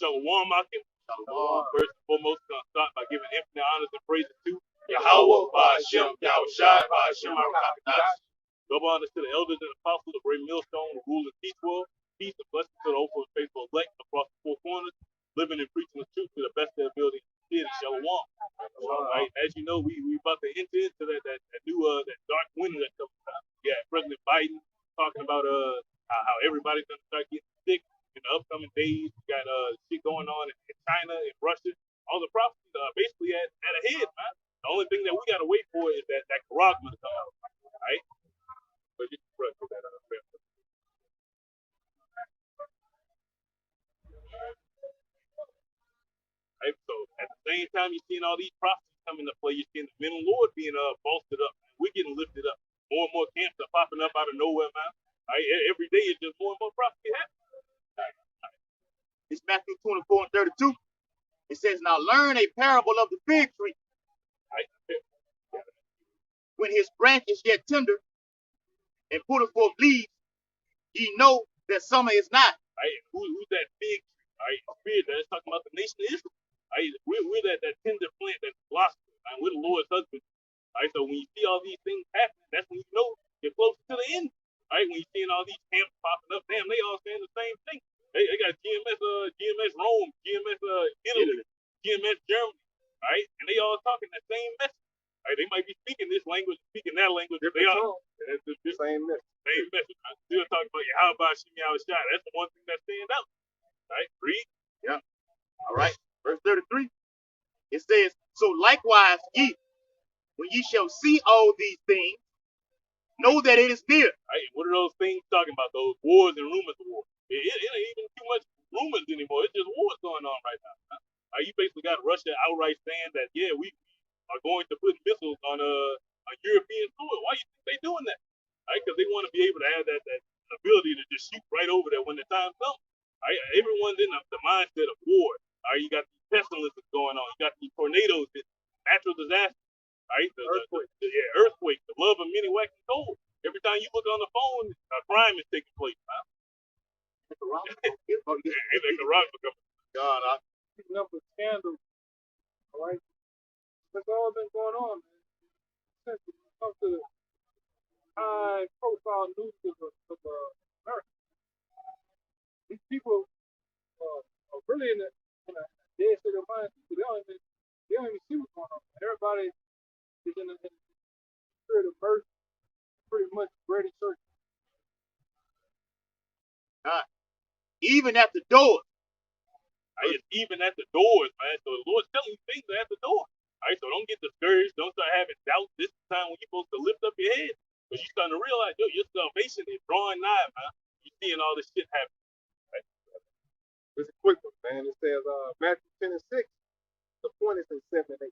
Shalom, Akim. Shalom. First and foremost, going to start by giving infinite honors and praises to Yahweh, Ba'ashem, Yahushai, Ba'ashem, Rakatash. Double honors to the elders and apostles of Great Millstone, who rule and teach world. Peace and blessings to the hopeful and faithful elect across the four corners, living and preaching the truth to the best of their ability. Shalom. Right, as you know, we about to enter into that new that dark winter that comes out. Yeah, President Biden talking about how everybody's gonna start getting sick in the upcoming days. We got shit going on in China and Russia. All the prophecies are basically at a head, man. The only thing that we gotta wait for is that Quran to come out, right? But you can put that right? So at the same time, you're seeing all these prophecies come into play. You're seeing the men of the Lord being bolstered up. We're getting lifted up. More and more camps are popping up out of nowhere, man. Right? Every day it's just more and more prophecy happening. It's Matthew 24 and 32. It says, now learn a parable of the fig tree. Right? When his branch is yet tender and putteth forth leaves, ye know that summer is nigh. Right? Who's that fig tree? Right? Spirit that's talking about the nation of Israel. Right? We're that tender plant that's blossoming. Right? We're the Lord's husband. Right? So when you see all these things happening, that's when you know you're close to the end. Right? When you're seeing all these camps popping up, damn, they all saying the same thing. They got GMS Rome, GMS Italy, GMS Germany, right? And they all talking the same message. Right? They might be speaking this language, speaking that language, but they are the same message. Same message. I'm still talking about Yahweh Shem Yahushai. That's the one thing that stands out. Right? Read. Yeah. All right. Verse 33. It says, so likewise ye, when ye shall see all these things, know that it is near. Right? What are those things talking about? Those wars and rumors of war. It ain't even too much rumors anymore. It's just wars going on right now. Right? You basically got Russia outright saying that, yeah, we are going to put missiles on European soil. Why you think they doing that? Right? Because they want to be able to have that ability to just shoot right over there when the time comes. Right? Everyone's in the mindset of war. Right? You got these pestilences going on. You got these tornadoes, this natural disasters. Right? Earthquake. The love of many waxing cold. Every time you look on the phone, a crime is taking place. Huh? God, picking up a scandal. All right, that's all been going on, man. Since it comes to the high-profile news of America, these people are really in a dead state of mind. They don't even see what's going on. Everybody is in a spirit of mirth, pretty much ready to search. Even at the door. It's even at the doors, man. So the Lord's telling you things are at the door. Right? So don't get discouraged. Don't start having doubts. This is the time when you're supposed to lift up your head. Because you're starting to realize, yo, your salvation is drawing nigh, man. You're seeing all this shit happen. Right? It's a quick one, man. It says Matthew 10 and 6. The point is in 7 and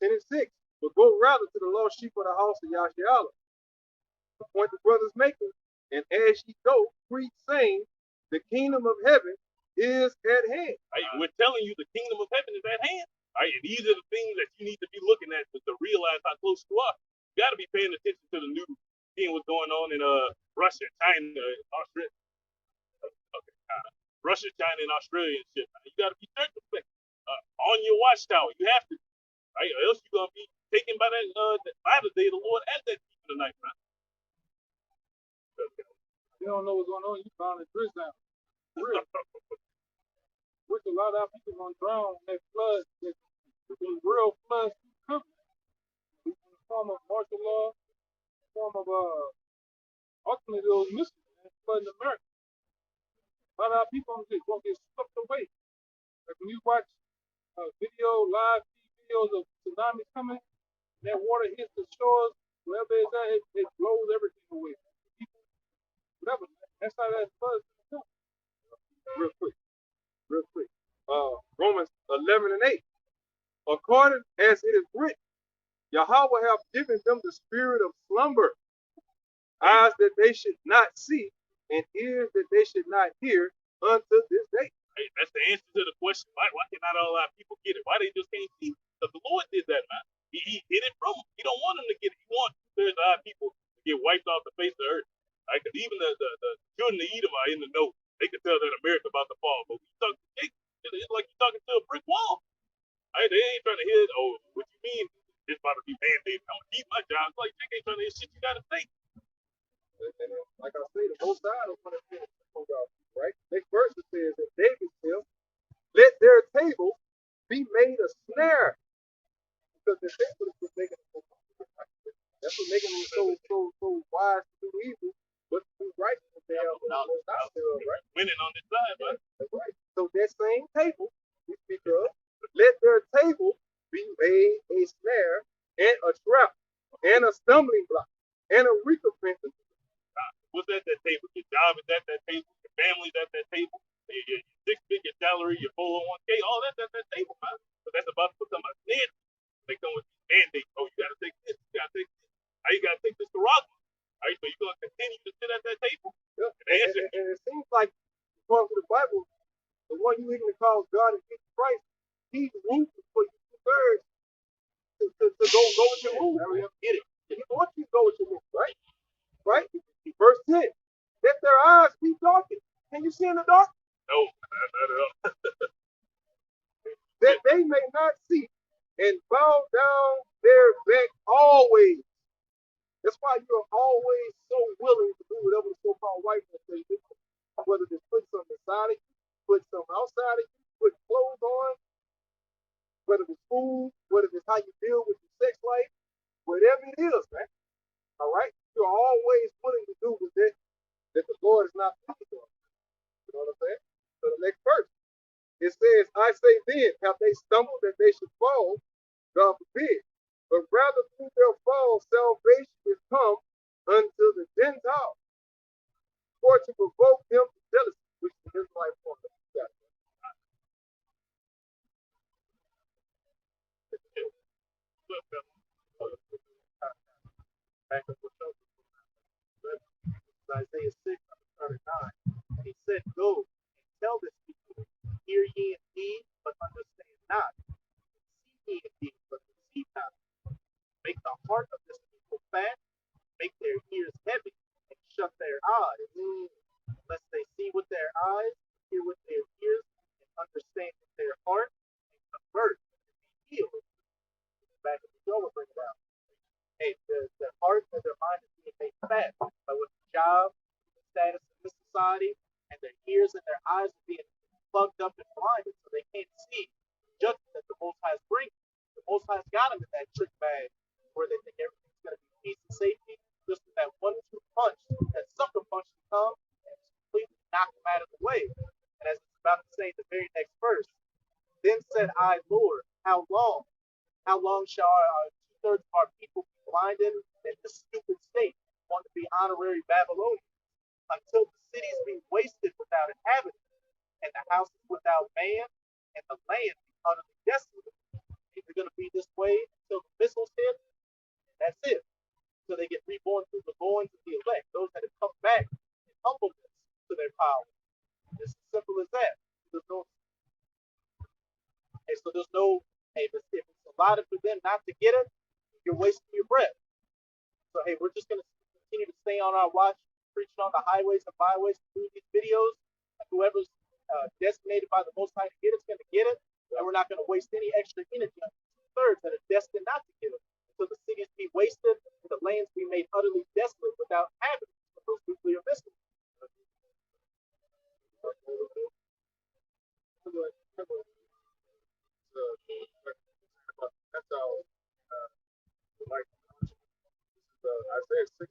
8. 10 and 6. But go rather to the lost sheep of the house of Yashiala. Appoint the brothers makers, and as ye go, preach, saying, the kingdom of heaven is at hand. Right? We're telling you the kingdom of heaven is at hand. Right? And these are the things that you need to be looking at to realize how close you are. You got to be paying attention to the news, seeing what's going on in Russia, China, Australia. Russia, China, and Australia and shit. You got to be circumspect on your watchtower. You have to, right? Or else you're gonna be taken by the day of the Lord at that time of the night, man. You don't know what's going on. You found a drizzle down. Which a lot of our people gonna drown when they flood. Those real floods coming. In the form of martial law, in the form of ultimately those missiles flooding America. A lot of our people gonna get swept away. Like when you watch live videos of tsunamis coming, that water hits the shores, wherever it's at, it blows everything away. People, whatever. That's how that flood is gonna come. Real quick. Romans 11 and 8. According as it is written, Yahweh hath given them the spirit of slumber, eyes that they should not see, and ears that they should not hear unto this day. Hey, that's the answer to the question. Why cannot all our people get it? Why they just can't see? Because the Lord did that, man. He hid it from them. He don't want them to get it. He wants 2/3 of our people to get wiped off the face of the earth. Right? Because even the children of Edom are in the know. They can tell that America about to fall. But we talk to Jacob. like Jake ain't trying to hear shit you gotta say. And like I say, the Most High don't want to finish right? Next verse it says, and David said, let their table be made a snare. Because the table is what's making them so right? That's what making them so wise to do evil, but to do right what they are Most High still, right? Winning on this side, man. That's right. So that same table we speak of, let their table be made a snare and a trap and a stumbling block and a recompense. What's at that table? Your job is at that table. Your family's at that table. Your six-figure salary, your 401k, all that's at that table, man. But that's about to become a sin. They come with these mandates. Oh, you gotta take this. You gotta take this. How you gotta take this to Rockland? All right, so you gonna continue to sit at that table? Yeah. And it seems like, according to the Bible, the one you even call God and Jesus Christ, he's rooting for you two-thirds to go with your move. Get it. He wants you to go with your move, right? Right? Verse 10. Let their eyes be darkened. Can you see in the dark? No, not at all. That they may not see and bow down their back always. That's why you're always so willing to do whatever the so-called white man says. Whether it's put something inside of you, put something outside of you, put clothes on, whether it's food, whether it's how you deal with your sex life, whatever it is, man. All right? You're always willing to do with it that the Lord is not pleased with. You know what I'm saying? So the next verse, it says, I say then, have they stumbled that they should fall? God forbid. But rather through their fall, salvation is come unto the Gentiles, for to provoke them to jealousy, which is his life on them. Isaiah 6:39. And he said, go and tell this people, hear ye indeed, but understand not. See ye indeed, but receive not. Make the heart of this people fat, make their ears heavy, and shut their eyes, lest they see with their eyes, hear with their ears, and understand with their heart, and convert, and be healed. Back in the show, we'll bring it out. Hey, the heart and their mind is being made fat by what the job, status in this society, and their ears and their eyes are being plugged up and blinded so they can't see the judgment that the Most High is bringing. The Most High's got them in that trick bag where they think everything's going to be peace and safety, just with that 1-2 punch, that sucker punch to come and completely knock them out of the way. And as it's about to say in the very next verse, then said I, Lord, how long? How long shall our two-thirds of our people be blinded in this stupid state, want to be honorary Babylonians, until the cities be wasted without inhabitants, and the houses without man, and the land be utterly desolate? If it's going to be this way until the missiles hit, that's it. So they get reborn through the loins of the elect, those that have come back in humbleness to their power. It's as simple as that. There's no, so there's no, hey, if it's allotted for them not to get it, you're wasting your breath. So hey, we're just gonna continue to stay on our watch, preaching on the highways and byways through these videos. And whoever's designated by the Most High to get it's gonna get it, and we're not gonna waste any extra energy on two-thirds that are destined not to get it. So the cities be wasted, and the lands be made utterly desolate without inhabitants for those nuclear missiles. That's how, like, Isaiah 6,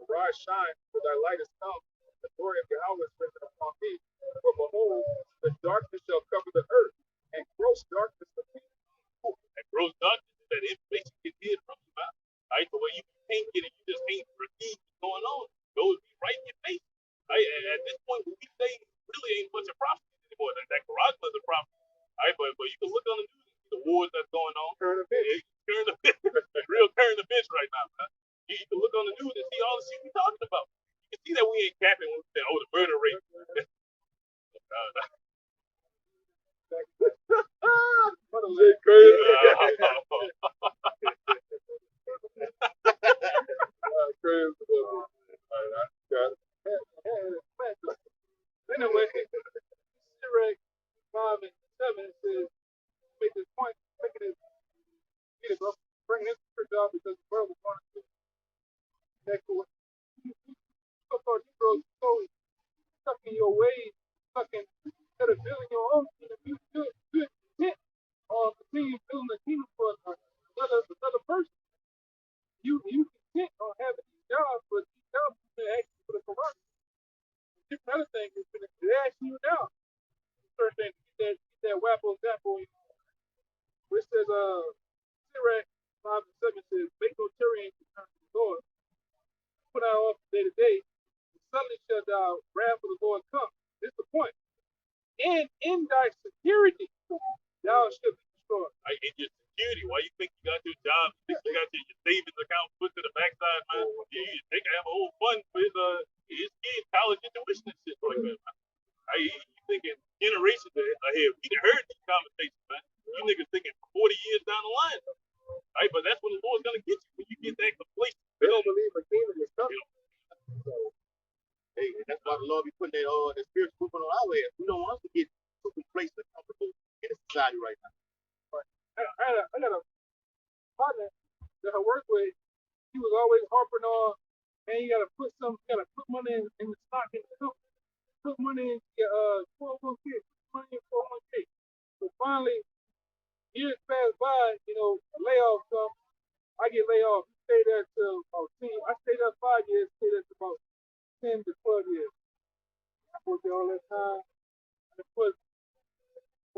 arise, shine, for thy light is come, the glory of Yahweh is risen upon thee. For behold, the darkness shall cover the earth, and gross darkness the people. And gross darkness is that information gets hid from you, man. All right, the way you can't get it, you just can't perceive what's going on. Those be right in your face. Right? And at this point, what we say really ain't much of prophecy anymore. That garage was a prophecy. All right, but you can look on the news and see the wars that's going on. Current events. Current events. Real current events right now, man. You can look on the news and see all the shit we talking about. You can see that we ain't capping when we say, oh, the murder rate. What a little crazy. Anyway, Sirach 5:7 says, make this point, making it get it, bro. Bringing this scripture out because the brother was going to that cool. So-called Negroes so stuck in your ways, stuck in instead of building your own kingdom, you content on continue building the kingdom for another person. You content on having these jobs, but these jobs are actually for the corrupt. Different other things is they're asking you now. Certain things, get that wapple example, which says Sirach 5 and 7 says, make no tarrying to turn to the Lord. Put out off day to day, suddenly shall thou wrath of the Lord come. This is the point. And in thy security, thou shalt be destroyed. Like, in your security, why you think you got your job? You think you got your savings account put to the backside, man? Yeah, you think I have a whole fund for his kids' college and tuition and shit like that, man. You thinking generations ahead. We done heard these conversations, man. You niggas thinking 40 years down the line. Right? But that's when the Lord's gonna get you when you get that complacent. They don't believe a kingdom is coming. So, hey, that's why the Lord be putting that spiritual movement on our ass. We don't want us to get too complacent and comfortable in the society right now. I got a partner that I work with. He was always harping on, man, you gotta put money in the stock in the company. Put money in your 401k, put money in 401k. So finally, years pass by, a layoff comes. I get laid off. Stay there till about 10. I stayed there 5 years, stayed there till about 10 to 12 years. I worked there all that time. And put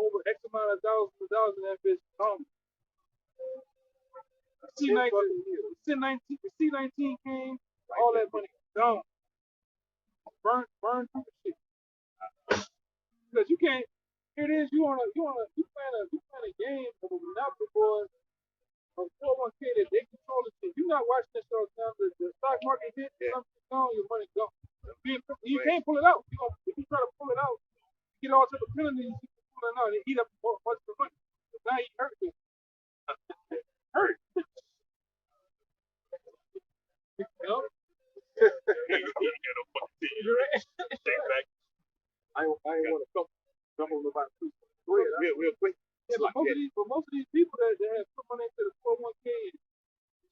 over X amount of dollars in that bitch. The C-19 came, all that money gone. Burn through the shit. Because you can't. Here it is. You playing a game of a Monopoly board of 401k that they control the shit. You're not watching this all the time. The stock market hit, something's gone, your money gone. You can't pull it out. If you try to pull it out, you get all type of penalties. You can pull it out and eat up much of the money. Now you hurt you. Hurt. You got no fucking thing. Take back. I ain't want to jump on about two. Go ahead, Real quick. Yeah, but most of these people that have put money into the 401k,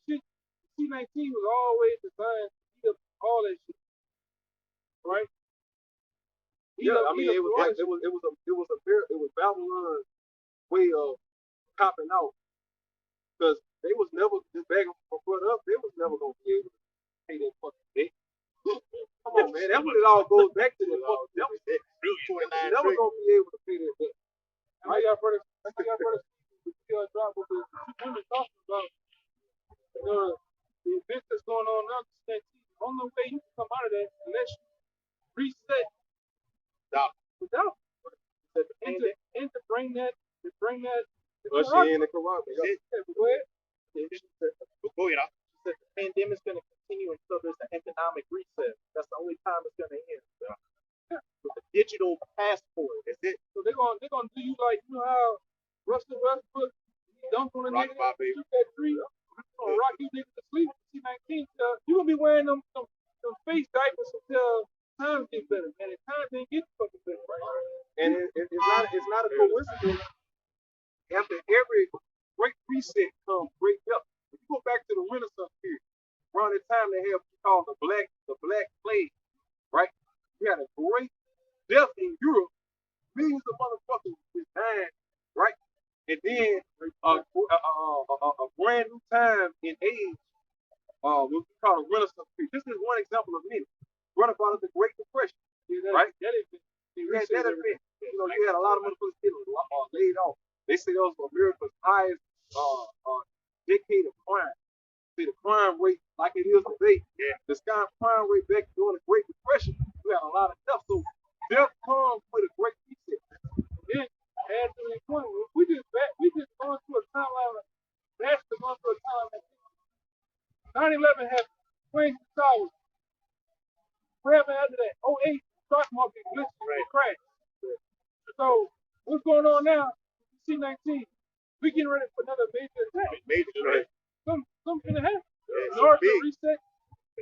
shit, C-19 was always designed to eat up all that shit, right? Yeah, I mean, it was Babylon's way of copping out, because they was never just begging for foot up. They was never gonna be able to pay that fucking debt. Come on, man, that's what it all goes back to. That fucking debt. They're never gonna be able to pay that debt. I got brother drop with the women talking about the events that's going on now. The only way you can come out of that unless you reset the doubt. And to bring that Usher in the corrupt. Go ahead. Go ahead. The pandemic's going to continue until there's an economic reset. That's the only time it's going to end. With a digital passport. That's it. So they're gonna do you like how Russell Westbrook dunked on a nigga, shoot that tree, gonna rock you niggas to sleep. C-19, you gonna be wearing them face diapers until times get better, man. And times ain't get fucking better, right? And it's not a coincidence. After every great reset comes great death. If you go back to the Renaissance period, around the time they have what you call the Black Plague, right? We had a great death in Europe. Millions of motherfuckers was dying, right? And then a brand new time in age, what we call a Renaissance period. This is one example of many. Run about the Great Depression, right? That event. You had a lot of motherfuckers getting laid off. They say those were America's highest decade of crime. See, the crime rate, like it is today, the crime rate back during the Great Depression, we had a lot of death. So death comes with a great reset. Then add to the point, we just going through a timeline. That's going through a timeline. 9/11 happened. Planes and towers. What happened after that? 08 stock market glitched and crashed. So what's going on now? C-19. We getting ready for another major attack. Major. Something to happen. Yeah, In order to big. reset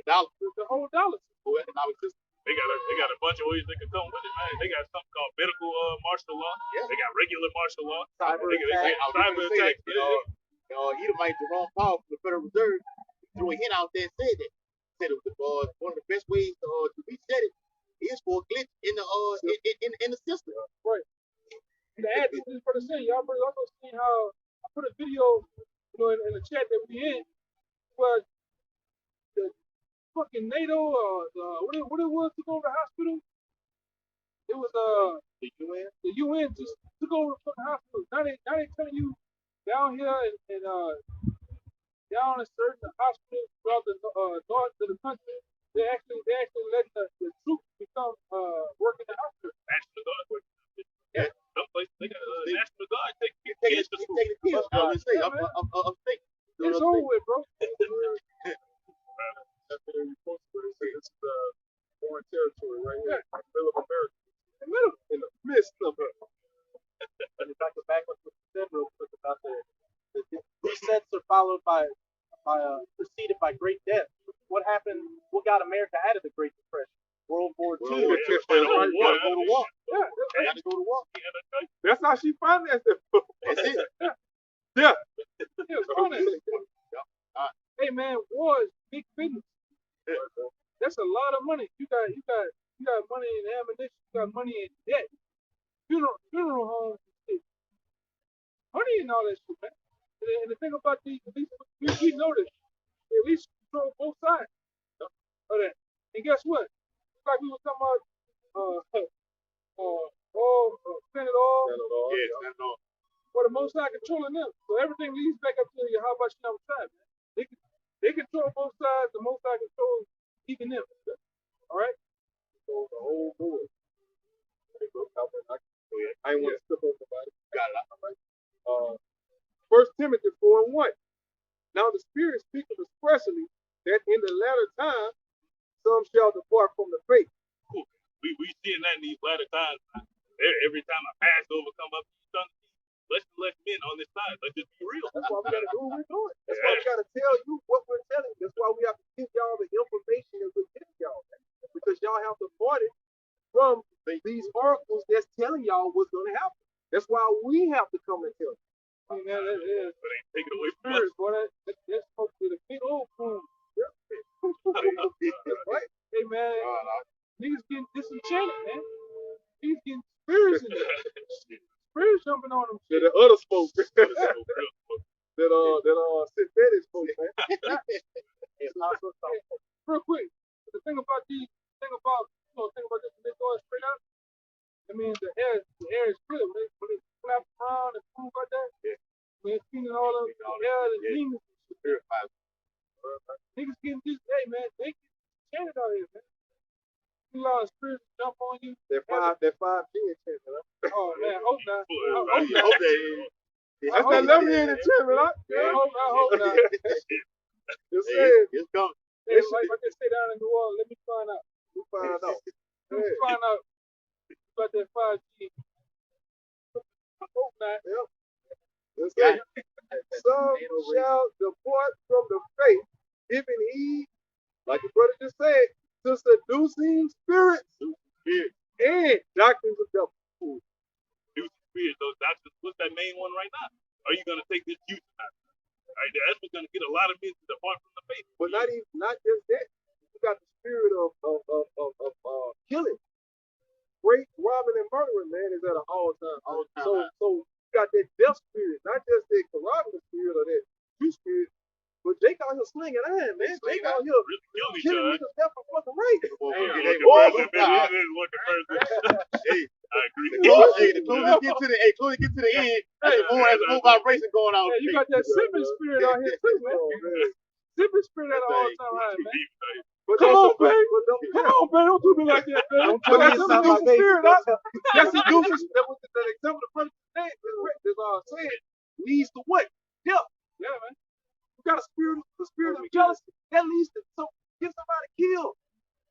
the whole dollar. Economic system. They got a bunch of ways they can come with it, man. They got something called medical martial law. Yeah. They got regular martial law. Cyber They got cyber attacks. Edomite Jerome Powell from the Federal Reserve threw a hint out there and said that. Said it was one of the best ways to reset it is for a glitch in the in the system. Right. And to add to this for the saying, y'all also seen how I put a video, in the chat that we in, where the fucking NATO what it was took over the hospital. It was the UN. The UN just took over the fucking hospital. Now they telling you down here and down in certain hospitals throughout the north of the country, they actually letting the troops become work in the hospital. National Guard. Yeah. Some places they got National Guard take Take kids to the school. kids. I would say upstate. It's over with, bro. That's what they're supposed to do. They say this is foreign territory right here, middle of America, in the midst of it. And if I go back up to the said real quick about the resets are followed by preceded by great death. What happened? What got America out of the Great Depression? World War II. Gotta go to war. Yeah, Gotta go to war. That's how she financed it. That's it. Yeah. it's funny. Hey man, war is big business. That's a lot of money. You got money in ammunition. You got money in debt. Funeral homes, money and all that shit, man. And the thing about these, at least we know this. They at least control both sides of that. And guess what? It's like we were talking about Senate oil. Yes, that's all. For the most side controlling them. So everything leads back up to you. How about you side, man? They control both sides. The most side controls even them. All right. So the whole board. I ain't want to skip over nobody. Got it. All right. 1 Timothy 4:1. Now the Spirit speaketh expressly that in the latter time some shall depart from the faith. We seeing that in these latter times. Every time a Passover come up, less and less men on this side. Let's just be real. That's why we gotta do what we're doing. That's why we gotta tell you what we're telling you. That's why we have to give y'all the information that we're giving y'all. Because y'all have to part it from these oracles that's telling y'all what's gonna happen. That's why we have to come and tell you. I mean, that is But ain't take it away from us. spirits, boy. That's supposed to be the big old boom. Right? Hey man, niggas getting disenchanted, man. Niggas getting spirits in there. Spirits jumping on them. They're the other folks that Real quick. synthetic folks, man. Real quick, the thing about this, when they go straight up. I mean, the air is clear. When they flap around and move like that, when it's feeling all of the air, the demons, niggas getting this. Hey man, they get chanted out here, man. A lot of spirits jump on you. They're 5G children, huh? Oh man, hope not. I hope I not. hope they. That's that lemonade children, huh? I hope not. Just saying. It's coming. Hey, like they say down in New Orleans, let me find out. We find out. Let me find out about that 5G. I hope not. Yep. Let's say, some shall depart from the faith, giving heed, like the brother just said, to seducing spirits and doctrines of devils. New spirit, those doctors. What's that main one right now? Are you gonna take this youth out? Right, that's what's gonna get a lot of men to depart from the faith. But not just that. You got the spirit of killing. Great robbing and murdering, man, is at an all-time. So you got that death spirit, not just that corroborative spirit or that true spirit, but Jake out here slinging iron, man. Jake out here Really kill each killing other. niggas left and fucking right. Hey, I agree. the closer get to the end, there's more vibration going on. Yeah, you got that sipping spirit out here too, man. Oh, man. Sipping spirit at an all-time high, man. But Come on, babe. Come on, man. Don't do me like that, man. But that's a seducing spirit. That's seducing. That was the example the brother said. That's saying leads to what? Death. Yeah, man. You got the spirit of jealousy. That leads to get somebody killed.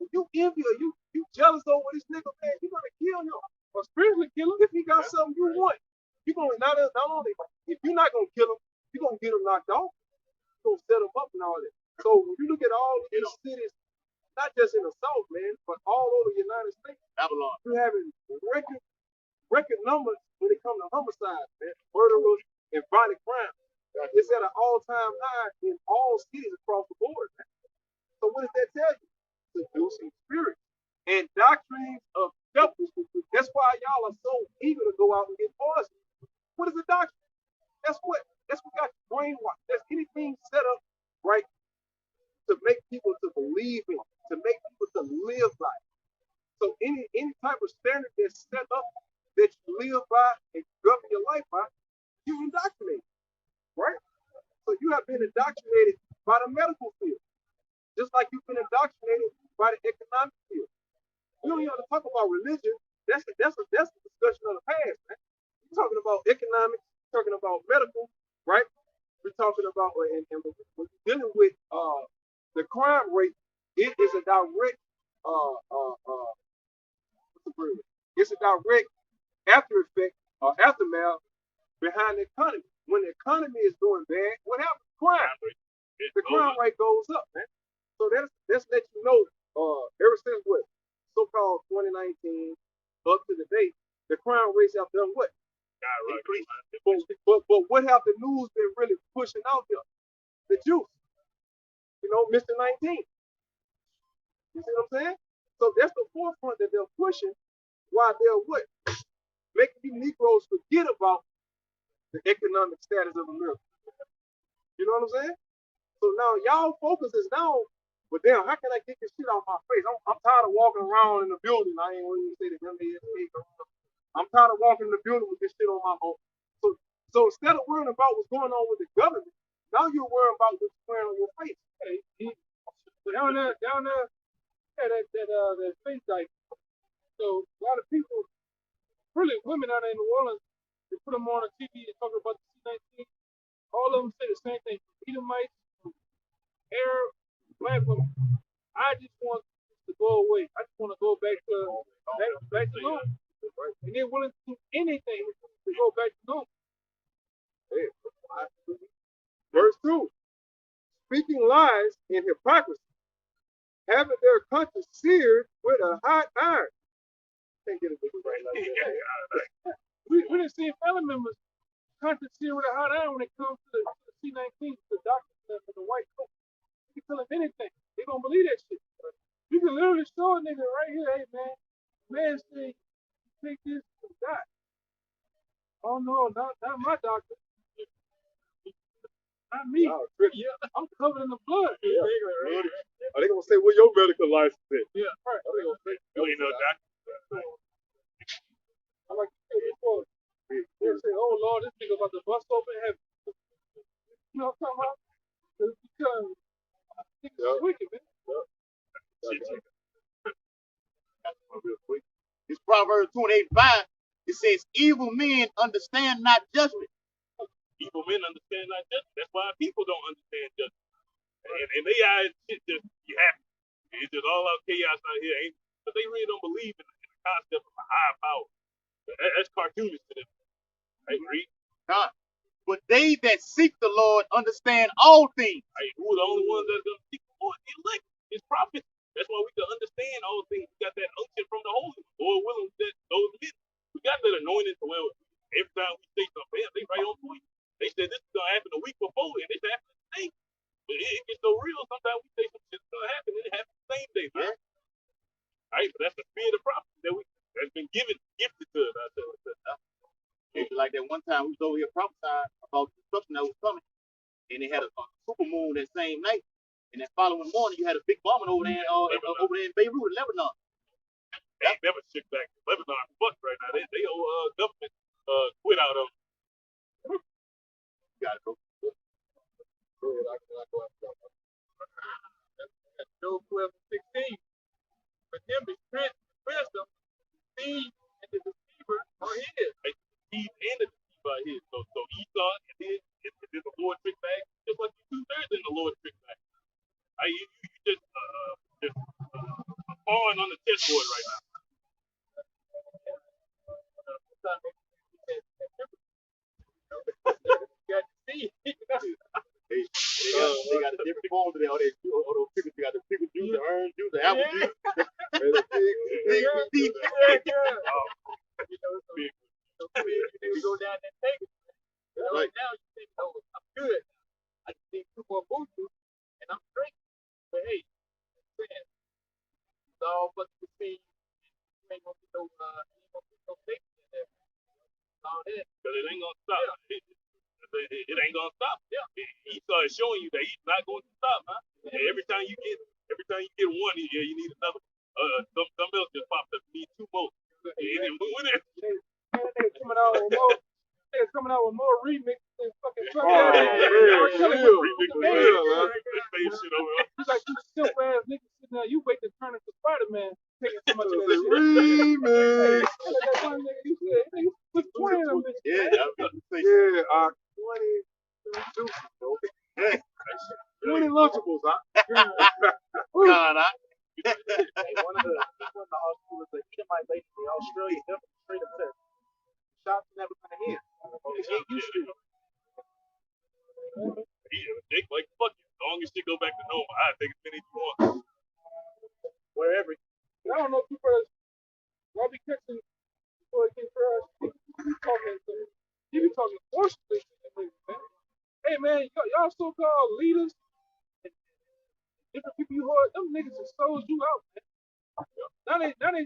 If you envy or you jealous over this nigga, man, you're gonna kill him. Or spiritually kill him. If he got something you want, you're gonna not only if you're not gonna kill him, you're gonna get him knocked off. You're gonna set him up and all that. So when you look at all of these cities, not just in the South, man, but all over the United States, Babylon. you're having record numbers when it comes to homicide, man, murderers and violent crime. It's at an all-time high in all cities across the board. So what does that tell you? Seducing spirits and doctrines of devils. That's why y'all are so eager to go out and get poisoned. What is a doctrine? That's what got you brainwashed. That's anything set up right to make people to believe in, to make people to live by. So any type of standard that's set up that you live by and govern your life by, you indoctrinate, right? So you have been indoctrinated by the medical field, just like you've been indoctrinated by the economic field. You don't even have to talk about religion. That's a discussion of the past, man. We're talking about economics, talking about medical, right? We're talking about and when we're dealing with the crime rate, it is a direct what's the word? It's a direct after effect or aftermath behind the economy. When the economy is doing bad, what happens? Crime. The crime rate goes up, man. So that's let you know, ever since what so-called 2019 up to the date, the crime rates have done what? Increased. But what have the news been really pushing out there? The juice. You know, Mr. 19. You see what I'm saying? So that's the forefront that they're pushing while they're what? Making you Negroes forget about the economic status of America. You know what I'm saying? So now y'all focus is now, but damn, how can I get this shit off my face? I'm tired of walking around in the building. I ain't want to say the MASA. I'm tired of walking in the building with this shit on my home. So instead of worrying about what's going on with the government, now you're worrying about what's wearing on your face. Down there, yeah, that face like. So a lot of people, really women out there in New Orleans, they put them on the TV and talk about the C-19. All of them say the same thing. Edomites, Arab, black women. I just want this to go away. I just want to go back to normal. And they're willing to do anything to go back to normal. Verse 2. Speaking lies and hypocrisy, having their conscience seared with a hot iron. Can't get a big right like that. We didn't see family members conscience seared with a hot iron when it comes to the C-19, the doctors and the white coat. You can tell them anything. They don't believe that shit. You can literally show a nigga right here, hey man say, take this and die. Oh no, not my doctor. Not me. Wow, Yeah, I'm covered in the blood. Yeah. Are they gonna say where your medical license is? Yeah, right. Are they gonna say? You ain't no doctor. I like to say before. They say, oh Lord, this nigga about to bust open heaven. You know what I'm talking about? Because niggas wicked, man. This Proverbs 28:5, it says, evil men understand not judgment. Evil men understand not justice. That's why people don't understand justice. And they eyes, shit just be happy. It's just all out chaos out here. But they really don't believe in the concept of a higher power. That's cartoonish to them. I agree. God. But they that seek the Lord understand all things. Who are the only ones that's going to seek the Lord? The elect, his prophets. That's why we can understand all things. We got that unction from the Holy Lord willing that those men. We got that anointing to where every time we say something, they right on point. They said this is going to happen a week before, and it's happening today. But it gets so real, sometimes we say some shit's going to happen, and it happens the same day, man. All right, but that's the spirit of prophecy that's been gifted to us. It's like that one time we was over here prophesying about the destruction that was coming, and they had a super moon that same night, and that following morning you had a big bombing over there in Beirut, Lebanon. They ain't never shipped back to Lebanon. Fuck right now. They owe government quit out of them. You gotta go. Job 12:16. For him the strength, wisdom, seed, and the deceiver are his. Eve and the deceiver are his. So Esau and the Lord trick bag, just like you 2/3 in the Lord trick bag. You just on the chessboard right now. They got a different form today. All those pickles, you got the pickle juice, the orange juice, the apple juice, and the big You go down and take it. Right now you think, oh, I'm good. gonna stop. Yeah, he started showing you that he's not going to stop, man. And every time you get one, yeah, you need another. Something else just popped up. You need two more. And then when it, They're coming out with more. They're coming out with more remixes than fucking Oh, yeah, remix for real, man. this same shit over. You like you simple ass niggas sitting there, you wait to turn into Spider-Man, taking so much of that shit. Remix. That one nigga, you said, nigga, put 20 of them bitches. Yeah, I was about to say. Yeah, 20 juices, bro. 20 Lunchables, huh? God, Hey, one of the articles was the Edomite lady in Australia, definitely straight up said, shots never gonna hit. Get used to it. Jake, like, fuck you. As long as shit go back to normal, I take as many as you want. Wherever. I don't know if you brothers, y'all be catching before it gets crashed. You be talking forcefully to them niggas, man. Hey, man, y'all so-called leaders, and different people you hold, them niggas have sold you out, man. Now they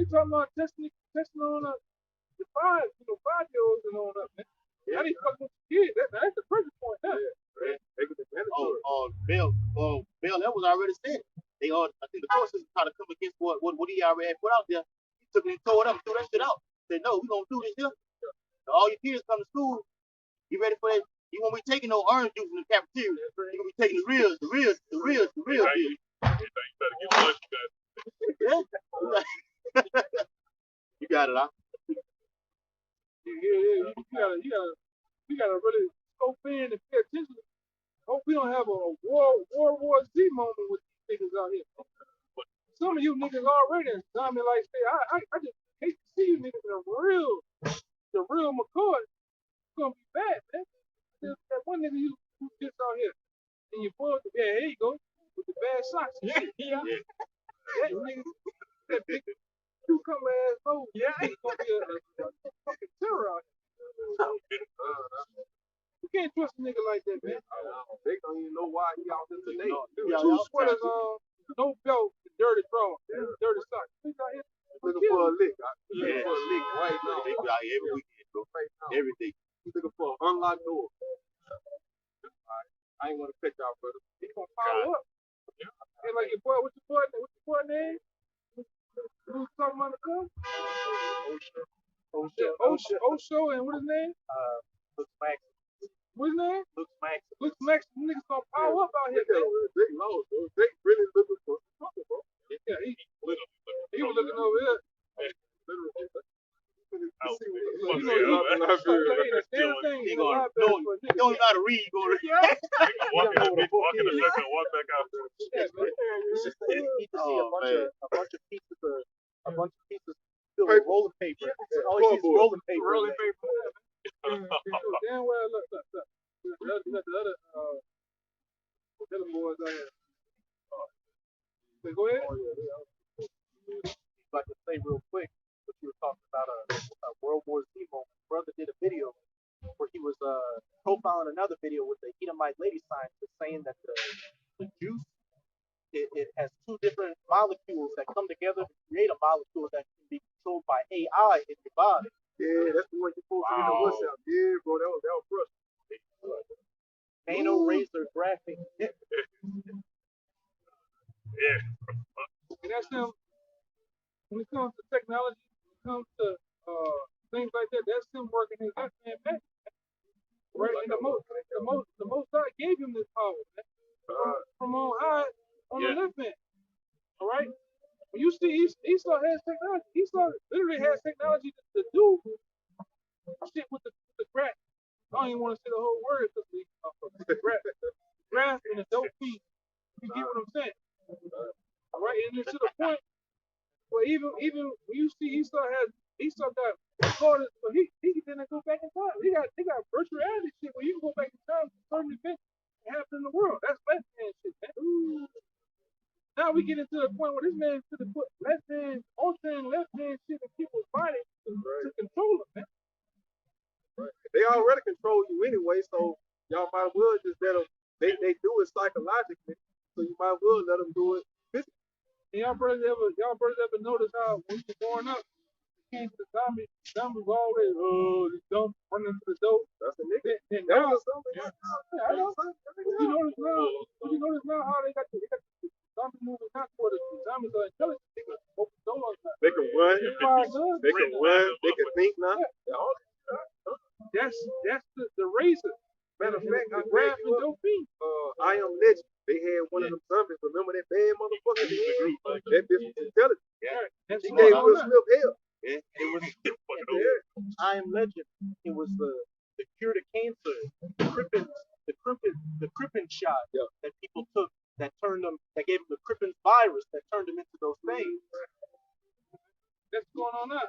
talking about testing on the 5-year-olds and all that, man. Now they fucking with the kids. That's the perfect point now. Bill, that was already said. They all, I think the court system tried to come against what he already had put out there. He took it and tore it up, threw that shit out. Said, no, we're gonna do this here. All your kids come to school. You ready for that? You won't be taking no orange juice in the cafeteria. You're gonna be taking the real deal. You better get lunch, you guys. Yeah. You got it, huh? Yeah. You gotta really scope in and pay attention. Hope we don't have a World War Z moment with these niggas out here. Some of you niggas already done me like say, I just hate to see you niggas the real McCoy. It's gonna be bad, man. That one nigga who gets out here and you boys, yeah, here you go with the bad socks. Yeah. That nigga, that big cucumber ass nose. Yeah, he's gonna be a fucking terror out here. You can't trust a nigga like that, man. They don't even know why he out there today. Two sweaters on, no belt, dirty drawers, dirty socks. Nigga out here Looking for a lick. Yeah. For a lick right now. They be out here every weekend, bro. Right now. Every day. He's looking for an unlocked door. I ain't want to pick out, brother. he gonna follow up. Hey, like your boy, what's your boy name? Who's talking about the club? Osho, and what his name? Looks Max. What's his name? Looks Max. Looks Max. Niggas gonna power up out here, man. They lost, bro. They really looking for trouble, bro. Yeah, he was looking over here. He gonna don't know how to read. Going Walk in the circle, walk back out. You need to see a bunch of pieces filled with rolling paper. All he sees is rolling paper. Damn well, look. The other boys out here. Go ahead. Like to say real quick, what you were talking about a World War Z moment. Brother did a video where he was profiling another video with the Edomite lady scientist saying that the juice it has two different molecules that come together to create a molecule that can be controlled by AI in your body. Yeah, that's the one you posted in the WhatsApp. Yeah, bro, that was rough. Nano razor graphic. Yeah. And that's him. When it comes to technology, when it comes to things like that, that's him working his left hand back. Right, and the most high gave him this power, man. From on high on the left hand. All right. When you see Esau has technology, Esau literally has technology to do shit with the grass. I don't even want to say the whole word because the grass and the dope feet. You get what I'm saying? All right, and it's to the point where even when you see Esau got recorded, so he didn't go back in time. They got virtual reality shit where you can go back in time to certain events that happen in the world. That's left hand shit, man. Ooh. Now we get into the point where this man to the put left hand, altering left hand shit in people's body to control them, man. Right. They already control you anyway, so y'all might as well just let them. They do it psychologically, so you might as well let them do it physically. And y'all brothers ever notice how when you're growing up, against the zombies always, the dumb running to the door. That's a nigga. Then That now, was something. yeah, I know. You notice now how they got the zombies moving not toward the zombies are intelligent. They can open doors. They can run. They fire guns. They can run. They can think now. That's the razor. Matter of fact, I grab grabbed you your feet. I Am Legend. They had one of them zombies. Remember that bad motherfucker? That bitch was intelligent. That's She what gave I'm Will talking Smith hell. Yeah. It was Yeah. I Am Legend. It was the cure to cancer, the Crippen shot Yeah. that people took that turned them, that gave them the Crippen virus that turned them into those things. That's going on now.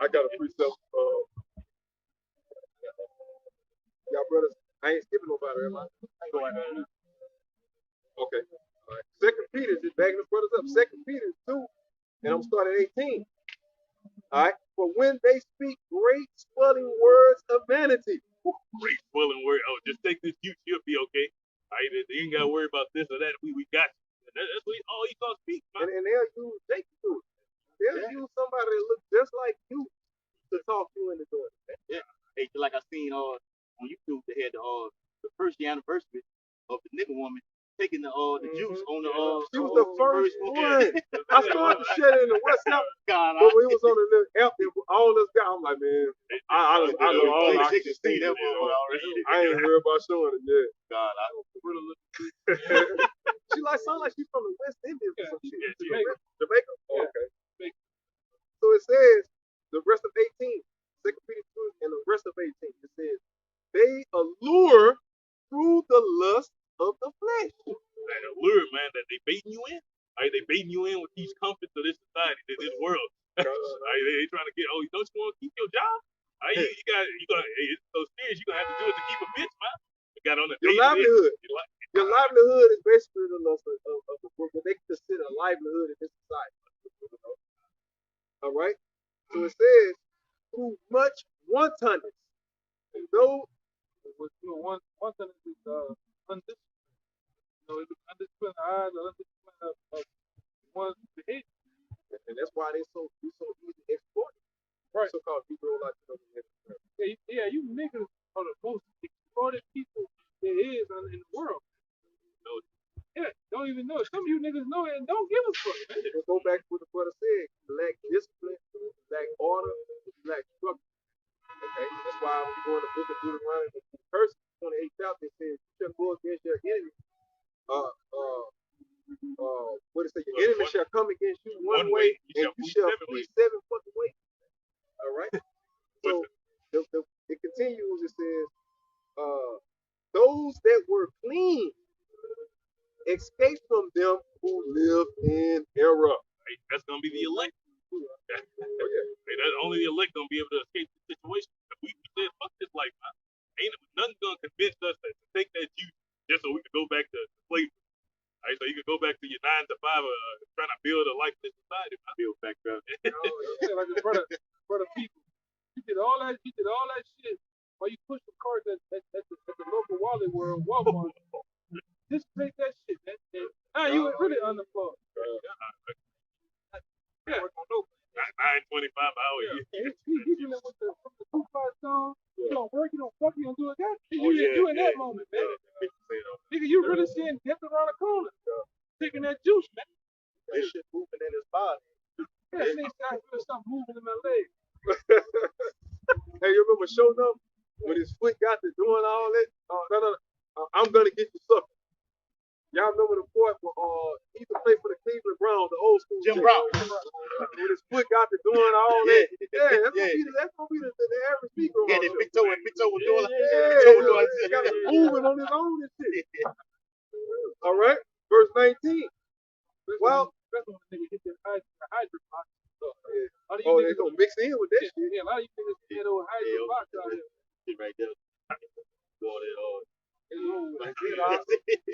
I got a precept. Y'all brothers, I ain't skipping nobody, am I? Go ahead. Okay. All right. Second Peter, just backing the brothers up. Second Peter 2, and I'm starting at 18. All right. For when they speak great swelling words of vanity. Great swelling word. Oh, just take this juice, you'll be okay. All right, you ain't gotta worry about this or that. We got you. And that's what all he's gonna speak, man. And they'll use Jacob too. They'll use somebody that looks just like you to talk you into doing it. Yeah. Hey, just like I seen on YouTube, they had the first year anniversary of the nigga woman taking the juice on the She was the first one. I started to share it in the WhatsApp, God, but we was on a little app that all us got. I'm like, man, I know all I they can can see see. that motherfucker already. I ain't heard about showing it yet. God, She sound like she's from the West Indies or some shit. Jamaica. Jamaica? Oh, Yeah. okay. Jamaica. So it says the rest of 18, 2 Peter 2 and the rest of 18. It says they allure through the lust of the flesh. That allure, man, that they baiting you in. Right? They baiting you in with these comforts of this society, this world. Right? They trying to get, don't you want to keep your job? Right? You got, it's so serious, you're going to have to do it to keep a bitch, man. You got on the Your livelihood. Your livelihood is basically the lust of the world, what they consider a livelihood in this society. All right? So it says, through much wantonness. And though one thing is undisciplined. Undisciplined eyes or undisciplined of one's behavior. and that's why we so easy exploited. Right. So-called Negro Latino. Yeah, you niggas are the most exploited people there is in the world. Yeah, don't even know it. Some of you niggas know it and don't give a fuck, man. We'll go back to what the brother said. Lack discipline, lack order, lack structure. Okay, that's why when you go in the book of Deuteronomy, the first 28 chapter, it says, you shall go against your enemy. What it say? Your enemy shall come against you one way, and you shall flee 7 fucking ways. All right. So it continues. It says, those that were clean escape from them who live in error. Right? That's going to be the elect. Oh, yeah. That's only the elect going to be able to escape the situation. We said, fuck this life, man. Ain't nothing going to convince us to take that juice just so we can go back to slavery. Right? So you can go back to your 9 to 5 trying to build a life in this society. I build back up. Like a brother people. You did all that shit while you push the cart at the local Walmart. Just take that shit, man. Now you were really unemployed. Yeah. 9.25 hours. You dealing with the Tupac song. You don't work, you don't fuck, you don't do it. You in that moment, man. Nigga, you really seeing death around the corner. Taking that juice, man. That shit moving in his body. Yeah, it makes I feel something moving in my leg. Hey, you remember Show Them? When his foot got to doing all that? I'm going to get you sucker. Y'all remember the part where he used to play for the Cleveland Browns, the old school Jim team. Brown. When his foot got to doing all that. Yeah, that's gonna be the average Negro. Yeah, that big toe was doing He got it moving on his own and shit. All right, verse 19. Well, that's when the nigga hit the hydrant box. they gonna mix in with that shit. Yeah, a lot of you niggas get old hydrant box out here. Shit right there.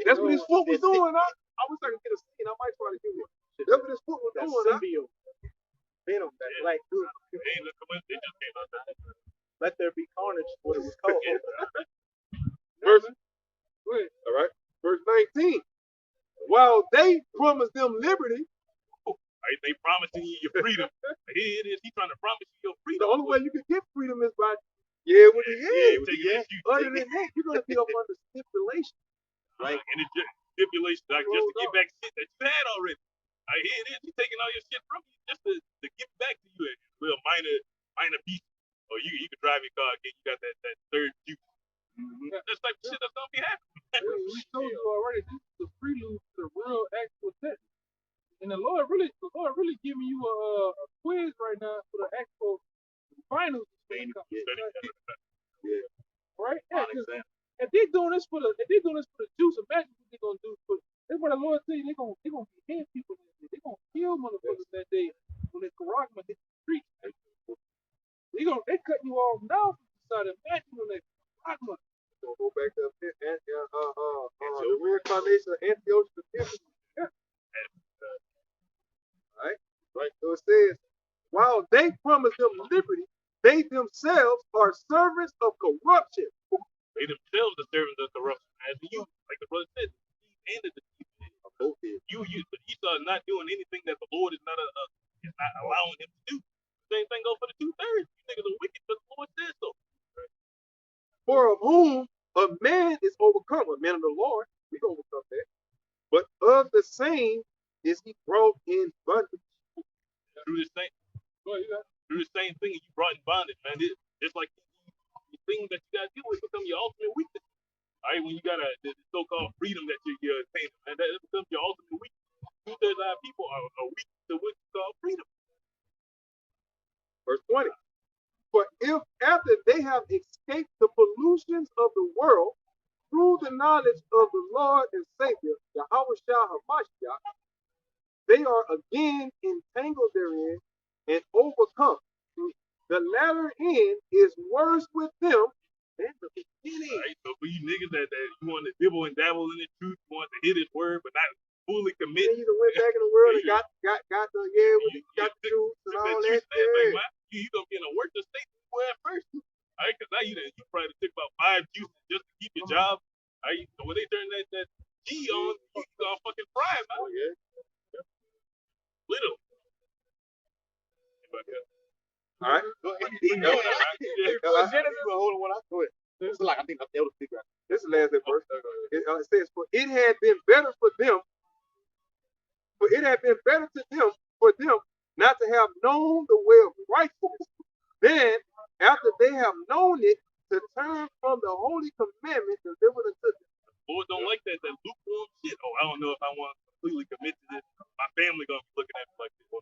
That's what his foot was doing. I wish I could get a scene. I might try to do it. That's what his foot was That doing. symbiote. Venom, that black dude. Let there be carnage, what it was called. Verse, all right, verse 19. While they promised them liberty, Right? They promising you your freedom. Here it is. He trying to promise you your The freedom. only way you can get freedom is by with the Yeah, head. take it as you. Other than that, you're gonna be up under stipulation. Right? And it's just stipulations like just to get back shit that you had already. Right? Here it is. He's taking all your shit from you just to give back to you at little minor piece. Or you can drive your car again. You got that third juice. That's like shit that's gonna be happening. We told you already. This is the prelude to the real actual test. And the Lord really giving you a quiz right now for the actual finals. Right? Yeah, if they're doing this for the Jews, imagine what they're gonna do for. That's what the Lord tell you. They're gonna behead people. They're gonna kill motherfuckers that day when the Karagma hit the street. They cut you off now from the side. Imagine when they Karagma. So go back to the reincarnation of Antiochus Epiphanes. Right. So it says, while they promise them liberty, they themselves are servants of corruption. They themselves are servants of corruption. As you, like the brother said, he ended the you Esau is not doing anything that the Lord is not allowing him to do. Same thing goes for the 2/3. You niggas are wicked because the Lord said so. For of whom a man is overcome, a man of the Lord, we can overcome that. But of the same is he brought in bondage. Through the same thing you brought in bondage, man. It's like the things that you guys deal with become your ultimate weakness. All right, when you got the so-called freedom that you're attaining, man, that becomes your ultimate weakness. 2/3 of our people are weak to what you call freedom. Verse 20. For if after they have escaped the pollutions of the world through the knowledge of the Lord and Savior, Yahushua HaMashiach, they are again entangled therein and overcome. The latter end is worse with them than the beginning. All right, so for you niggas that you want to dibble and dabble in the truth, you want to hear this word, but not fully commit. Then you went back in the world and got the truth and all that. You gonna be in a worse state than you were at first. All right, because now you probably took about 5 juices just to keep your job. All right, so when they turn that G on, you gonna fucking fry, man. Oh, yeah. Little. All right. Go ahead. Hold on, go ahead. This is like I think I'm able to figure out. This is the last verse. It says, for it had been better for them not to have known the way of righteousness than after they have known it to turn from the holy commandment delivered unto them. Lord don't like that lukewarm shit. Oh, I don't know if I want to completely commit to this. My family gonna be looking at me like this. So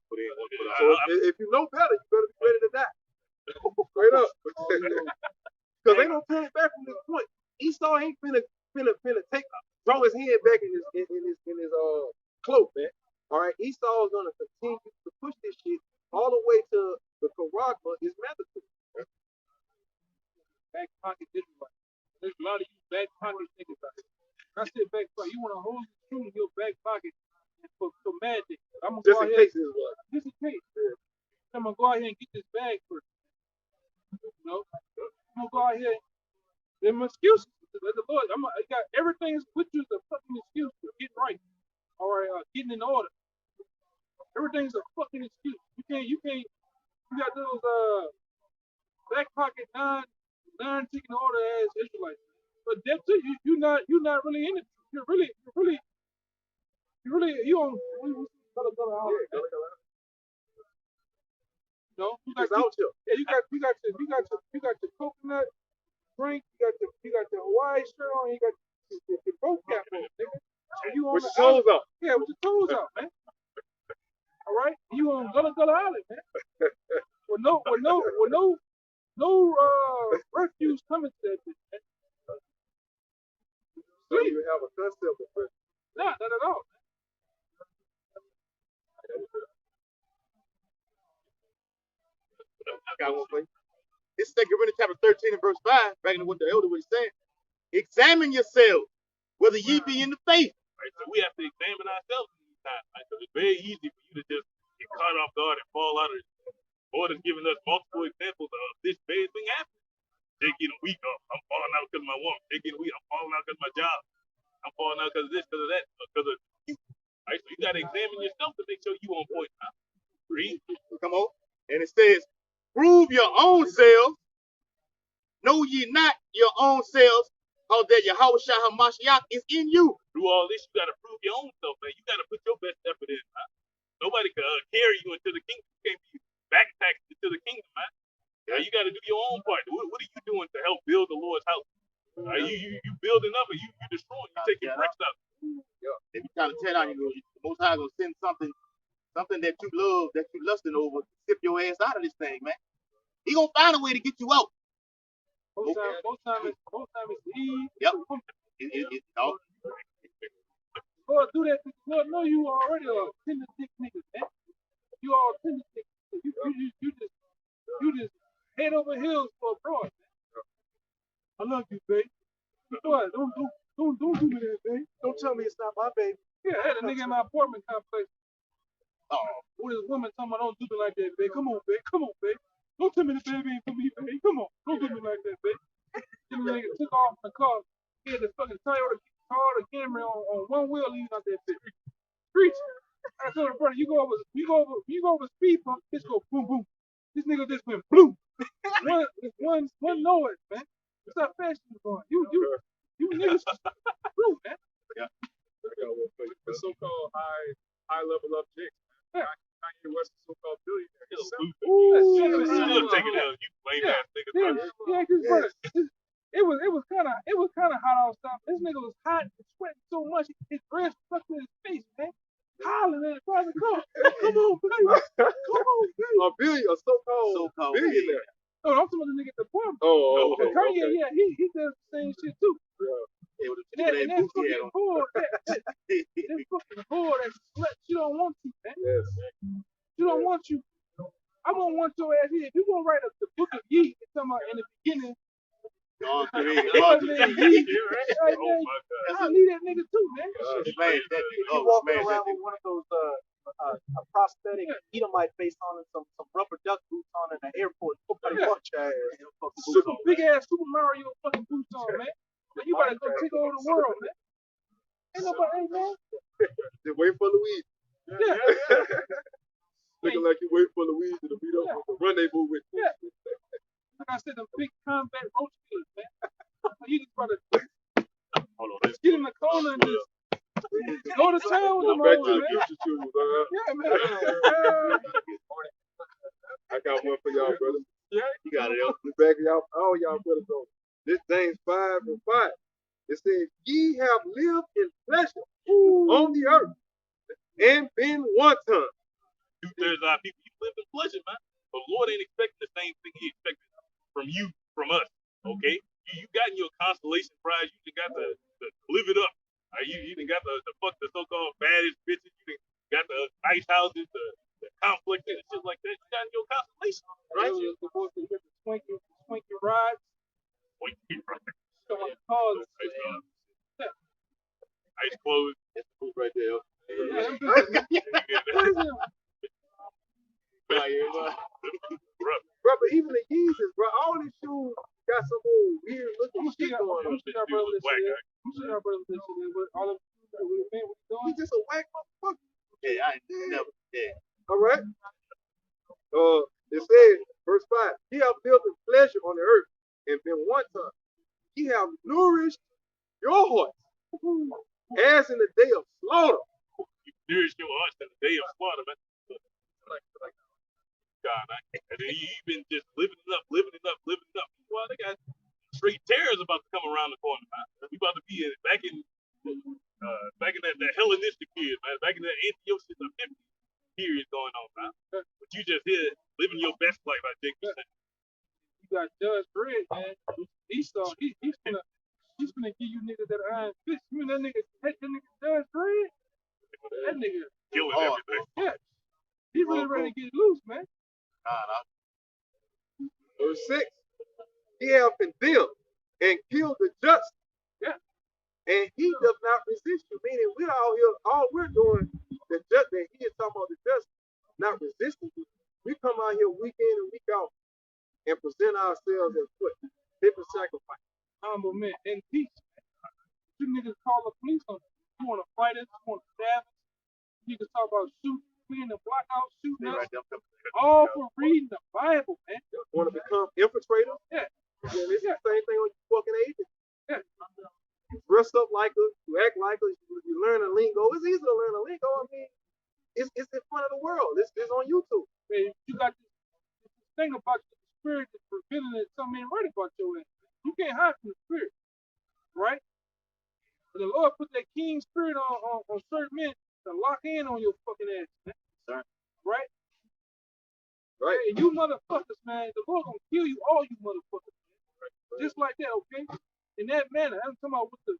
if you know better, you better be ready to die. Straight up. Because they don't turn back from this point. Esau ain't finna draw his head back in his cloak, man. All right, Esau is gonna continue to push this shit all the way to the Karagma, his mandatory. Back pocket Israelites. There's a lot of you back pocket niggas out there. I said back pocket. You want to hold the truth in your back pocket for magic. I'm gonna Just go in ahead. case it was. Just in case. I'm gonna go out here and get this bag first. You know, I'm gonna go out here. Them excuses. The Lord, I got everything with you is a fucking excuse for getting right. All right, getting in order. Everything's a fucking excuse. You got those back pocket non-taking order as Israelites. But that's it. You're not really in it. You on no, you got your coconut drink, you got your Hawaii shirt on, you got your boat cap on, nigga. You on with the your toes island. out. Yeah, with your toes out, man. All right, you on Gullah Island, man. With no refuse coming to that bitch, man. So you have a concept of it. Nah, not at all. I got one for you. This is 2 Corinthians chapter 13 and verse 5, back into what the elder was saying. Examine yourselves, whether ye be in the faith. Right, so we have to examine ourselves in these times. Right? So it's very easy for you to just get caught off guard and fall out of it. Lord has given us multiple examples of this very thing happening. They're getting weak. I'm falling out because of my woman. They're getting weak. I'm falling out because of my job. I'm falling out because of this, because of that, because of you. Right? So you gotta examine yourself to make sure you on point now. Read. Come on. And it says, prove your own selves. Know ye not your own selves, how that Yahweh Shah HaMashiach is in you. Through all this, you gotta prove your own self, man. You gotta put your best effort in, man. Nobody can carry you into the kingdom. You can't be backpacked into the kingdom, man. You gotta do your own part. What are you doing to help build the Lord's house? You building up, or you destroying? You taking bricks up? They be trying to tell on you, the Most High gonna send something that you love, that you lusting over, to sip your ass out of this thing, man. He gonna find a way to get you out. Most time it's Eve. Yep. Oh. Lord, do that. Lord, know you already a tender dick niggas, man. You all tender dick. You just head over heels for a broad, man. I love you, babe. Boy, don't do me that, babe. Don't tell me it's not my baby. Yeah, I had a nigga in my apartment complex. With his woman talking about, don't do me like that, babe. Come on, babe. Come on, babe. Don't tell me the baby ain't for me, babe. Come on. Don't do me like that, babe. Then the nigga took off in the car. He had the fucking Toyota Camry on one wheel leaving out that bitch. Preach. I told her, brother, you go over speed bump, bitch go boom boom. This nigga just went boom. one noise, man. That's how fast you going. You niggas screw, man. I got one for you. The so-called high level objects, man. Kanye West is so-called billionaire. Still Ooh. taking it out. You lame ass niggas. Yeah, cause brother, it was kind of hot outside. This nigga was hot and sweating so much his breath stuck to his face, man. Hollering at the brother, come on, baby. Come on, baby. A so-called billionaire. No, I'm talking about the nigga at the apartment. Oh, okay. Kanye, Okay. yeah, he does the same shit too. Yeah, And that fucking whore, that fucking whore, that slut, she don't want you, man. Yes. She don't want you. I'm gonna want your ass here. If you gonna write up the book of Ye, it's talking about in the beginning. God created. God made Ye. Right, Oh man. my God. I need that nigga too, man. Smash that You bitch. walking Smash around that with one of those a prosthetic Edomite face on and some rubber duck boots on in the airport. Nobody wants your ass. Big ass Super Mario fucking boots on, man. You better go take over the world, man. Ain't nobody, hey, man. Just wait for Louise. Yeah. Looking like you wait for Louise to meet up with the rendezvous with you. Yeah. Like I said, them big combat roach killers, man. You just gotta Hold on. get in the corner and just go to town with them Back hoes, to the man. future shoes, Yeah, man. I got one for y'all, brother. Yeah, you got it. Back y'all, all y'all brothers on. This James 5:5. It says, ye have lived in pleasure on the earth and been one time. There's our people. You live in pleasure, man. But the Lord ain't expecting the same thing He expected from you, from us. Okay? You got your constellation prize. You got to live it up. You done got the fuck the so-called baddest bitches. You done got the nice houses, the conflict and shit like that. You got your constellation, right? You're supposed to get the swanky rides. Wait, So on the cars. Ice clothes. Who's right there? What is it? Bro, but even the Yeezys, bro, all these shoes got some old weird looking shit going on. I'm sure our brother this shit is with all of the man what you He's just a whack motherfucker. Yeah, I ain't never. Yeah. All right. It says, verse 5, ye have lived in pleasure on the earth and been one time. Ye have nourished your hearts as in the day of slaughter. You nourish your heart in the day of slaughter, man. God, and then you've been just living it up. Well, they got straight terrors about to come around the corner, man. We about to be back in that Hellenistic period, man. Back in that Antiochus Epiphanes period going on, man. But you just here living your best life, I think. You got Judge Dredd, man. He's gonna give you niggas that iron fist. You mean that nigga Judge Dredd? That nigga Killing everything. Yeah. He's really ready to get loose, man. Verse 6, ye have condemned and killed the just. Yeah. And he does not resist you. Meaning we're out here, all we're doing, the just that he is talking about the just, not resisting you. We come out here week in and week out and present ourselves as what? Different sacrifice. Humble men in peace. You niggas call the police on us. You want to fight us? You want to stab us? Niggas talk about shooting, being a blackout, shooting They us, right there. all for reading the Bible, man. Want to become infiltrators? Yeah. Yeah, it's the same thing on you fucking agents. Yeah. You dress up like us, you act like us, you learn a lingo. It's easy to learn a lingo. I mean, it's in front of the world. It's on YouTube. Man, you got this thing about the spirit that's revealing that something ain't right about your ass. You can't hide from the spirit, right? But the Lord put that king spirit on certain men to lock in on your fucking ass, man. Sir. Right? Right. And you motherfuckers, man, the Lord gonna kill you, all you motherfuckers. Right? Just like that, okay? In that manner, I'm talking about with the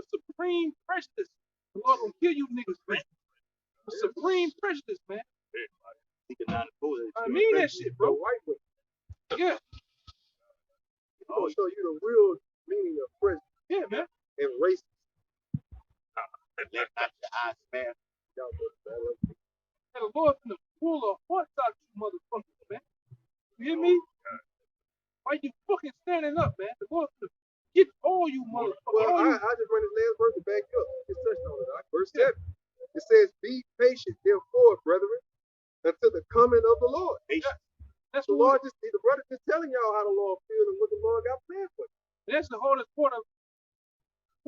supreme prejudice. The Lord gonna kill you niggas, man. With supreme prejudice, man. I mean that shit, bro. The white way. Yeah, It's gonna show you the real meaning of prejudice yeah, man. and race. Let not your eyes spare. And the Lord's gonna pull a hearts out you motherfuckers, man. You hear me? Why you fucking standing up, man? The Lord's gonna get all you motherfuckers. Well, all you, I just read his last verse to back you up. Just touched on it. Verse 7. It says, "Be patient, therefore, brethren, until the coming of the Lord." that's The what Lord the brother just telling y'all how the Lord feels and what the Lord got planned for you. that's the hardest part of,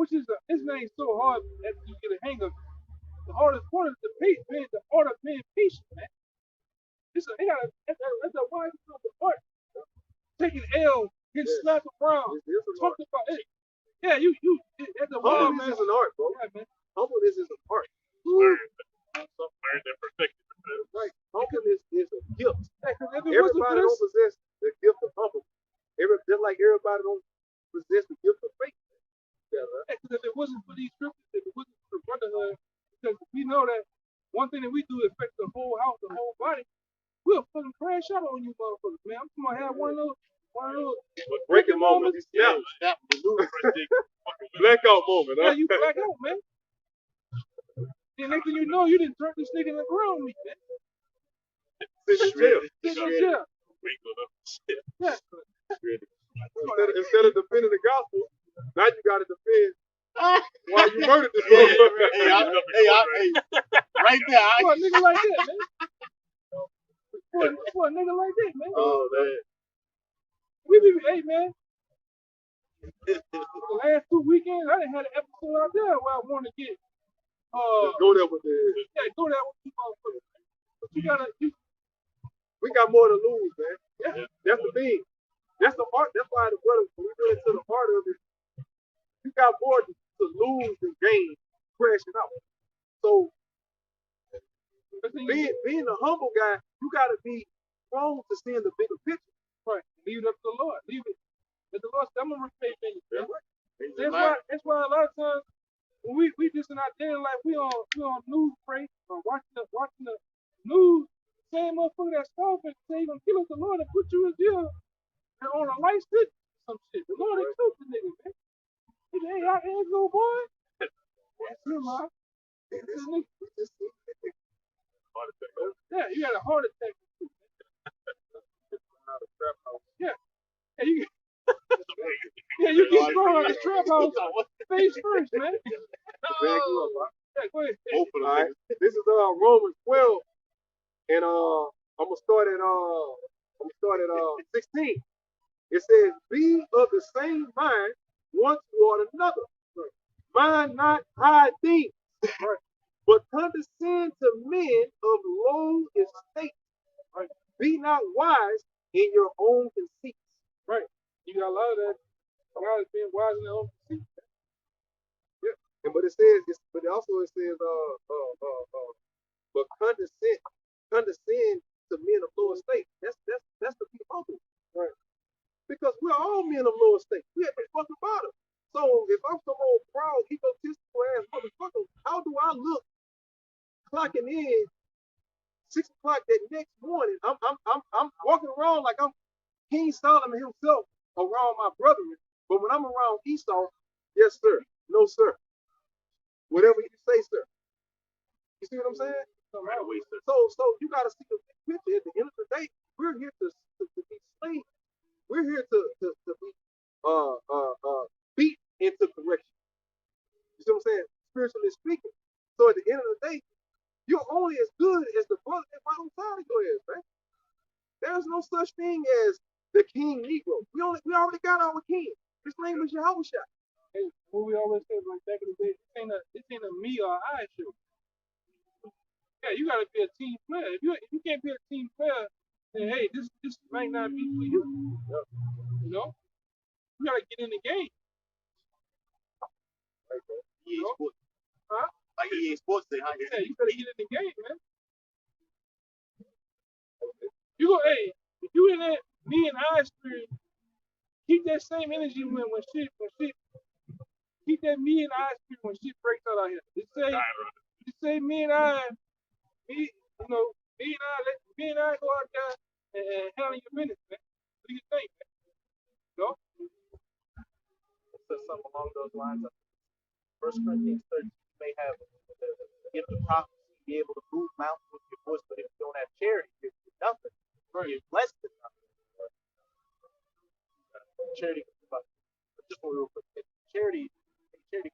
which is this ain't so hard after you get a hang of it. The hardest part is the peace, man. The art of being patient, man. That's a wise art. Taking L, getting slapped around, It's an art. talked about it. Yeah, you that's a wild Humbleness man. is an art, bro. Yeah, man. Humbleness is an art. Learn that perspective. Right. Humbleness is a gift. Yeah, 'cause if it wasn't for Everybody don't this, possess the gift of humbleness. Just like everybody don't possess the gift of faith. Yeah, right? yeah, 'cause if it wasn't for these scriptures, if it wasn't for the brotherhood, because we know that one thing that we do affects the whole house, the whole body, we'll fucking crash out on you motherfuckers, man. I'm gonna have one of those Breaking moment. He snapped. Blackout moment, Yeah, huh? you black out, man. And next thing you know, you didn't turn this nigga in the ground meat, man. Sit in jail. Sit in jail. Yeah. Instead of defending the gospel, now you got to defend why you murdered this motherfucker. Hey, right there. For a nigga like that, man. For a nigga like that, man. Oh man. Hey, man. The last 2 weekends, I done had an episode out there where I want to get, Go there with the. go there with you motherfuckers. But you gotta, We got more to lose, man. yeah. That's the thing. That's the art. That's why the brother, when we get into the heart of it, you got more to lose than gain crashing out. So being a humble guy, you got to be prone to seeing the bigger picture. Right. Leave it up to the Lord. Leave it. Let the Lord say, I'm gonna repay things. Yeah, right. That's why a lot of times when we just in our daily life, we on news break or watching the news, same motherfucker that's talking say he's gonna kill us, the Lord and put you in jail and on a light stick some shit. The Lord ain't killed the nigga, man. He said, hey, I ain't no boy. That's him, man. Yeah, you got a heart attack. Yeah. Hey, you get thrown out of the trap house face first, man. Back you up, huh? Yeah, go ahead. All right. This is Romans 12, and I'm gonna start at 16. It says, "Be of the same mind one toward another. Mind not high things, but condescend to men of low estate. Be not wise in your own conceits." Right. You got a lot of that. God is being wise in their own conceit. Yeah. And but it says, but also it says, but condescend to men of low estate. That's to be humble. Right. Because we're all men of low estate. We at the fucking bottom. So if I'm some old proud, egotistical ass motherfucker, how do I look clocking in 6 o'clock that next morning? I'm walking around like I'm King Solomon himself around my brethren. But when I'm around Esau, yes sir, no sir. Whatever you say, sir. You see what I'm saying? So you gotta see the big picture. At the end of the day, we're here to be slaves. We're here to be beat into correction. You see what I'm saying? Spiritually speaking. So at the end of the day, You're only as good as the brother that's right on side of your ass, man. There's no such thing as the king Negro. We already got our king. His name is Yahweh Shai. Hey, what we always say, like back in the day, this ain't a me or I show. Yeah, you gotta be a team player. If you can't be a team player, then hey, this might not be for you. You know, you gotta get in the game. EA Sports. Huh? Like EA Sports say, huh? Yeah, you gotta get in the game, man. You go, hey, if you in that me and I spirit, keep that same energy when shit, keep that me and I spirit when shit breaks out here. Just say me and I, me and I go out there and handle your business, man. What do you think, man? You know? It says something along those lines. 1 Corinthians 13, you may have the gift of prophecy, be able to move mountains with your voice, but if you don't have charity, you're nothing. You're less than nothing. Charity, just real quick. Charity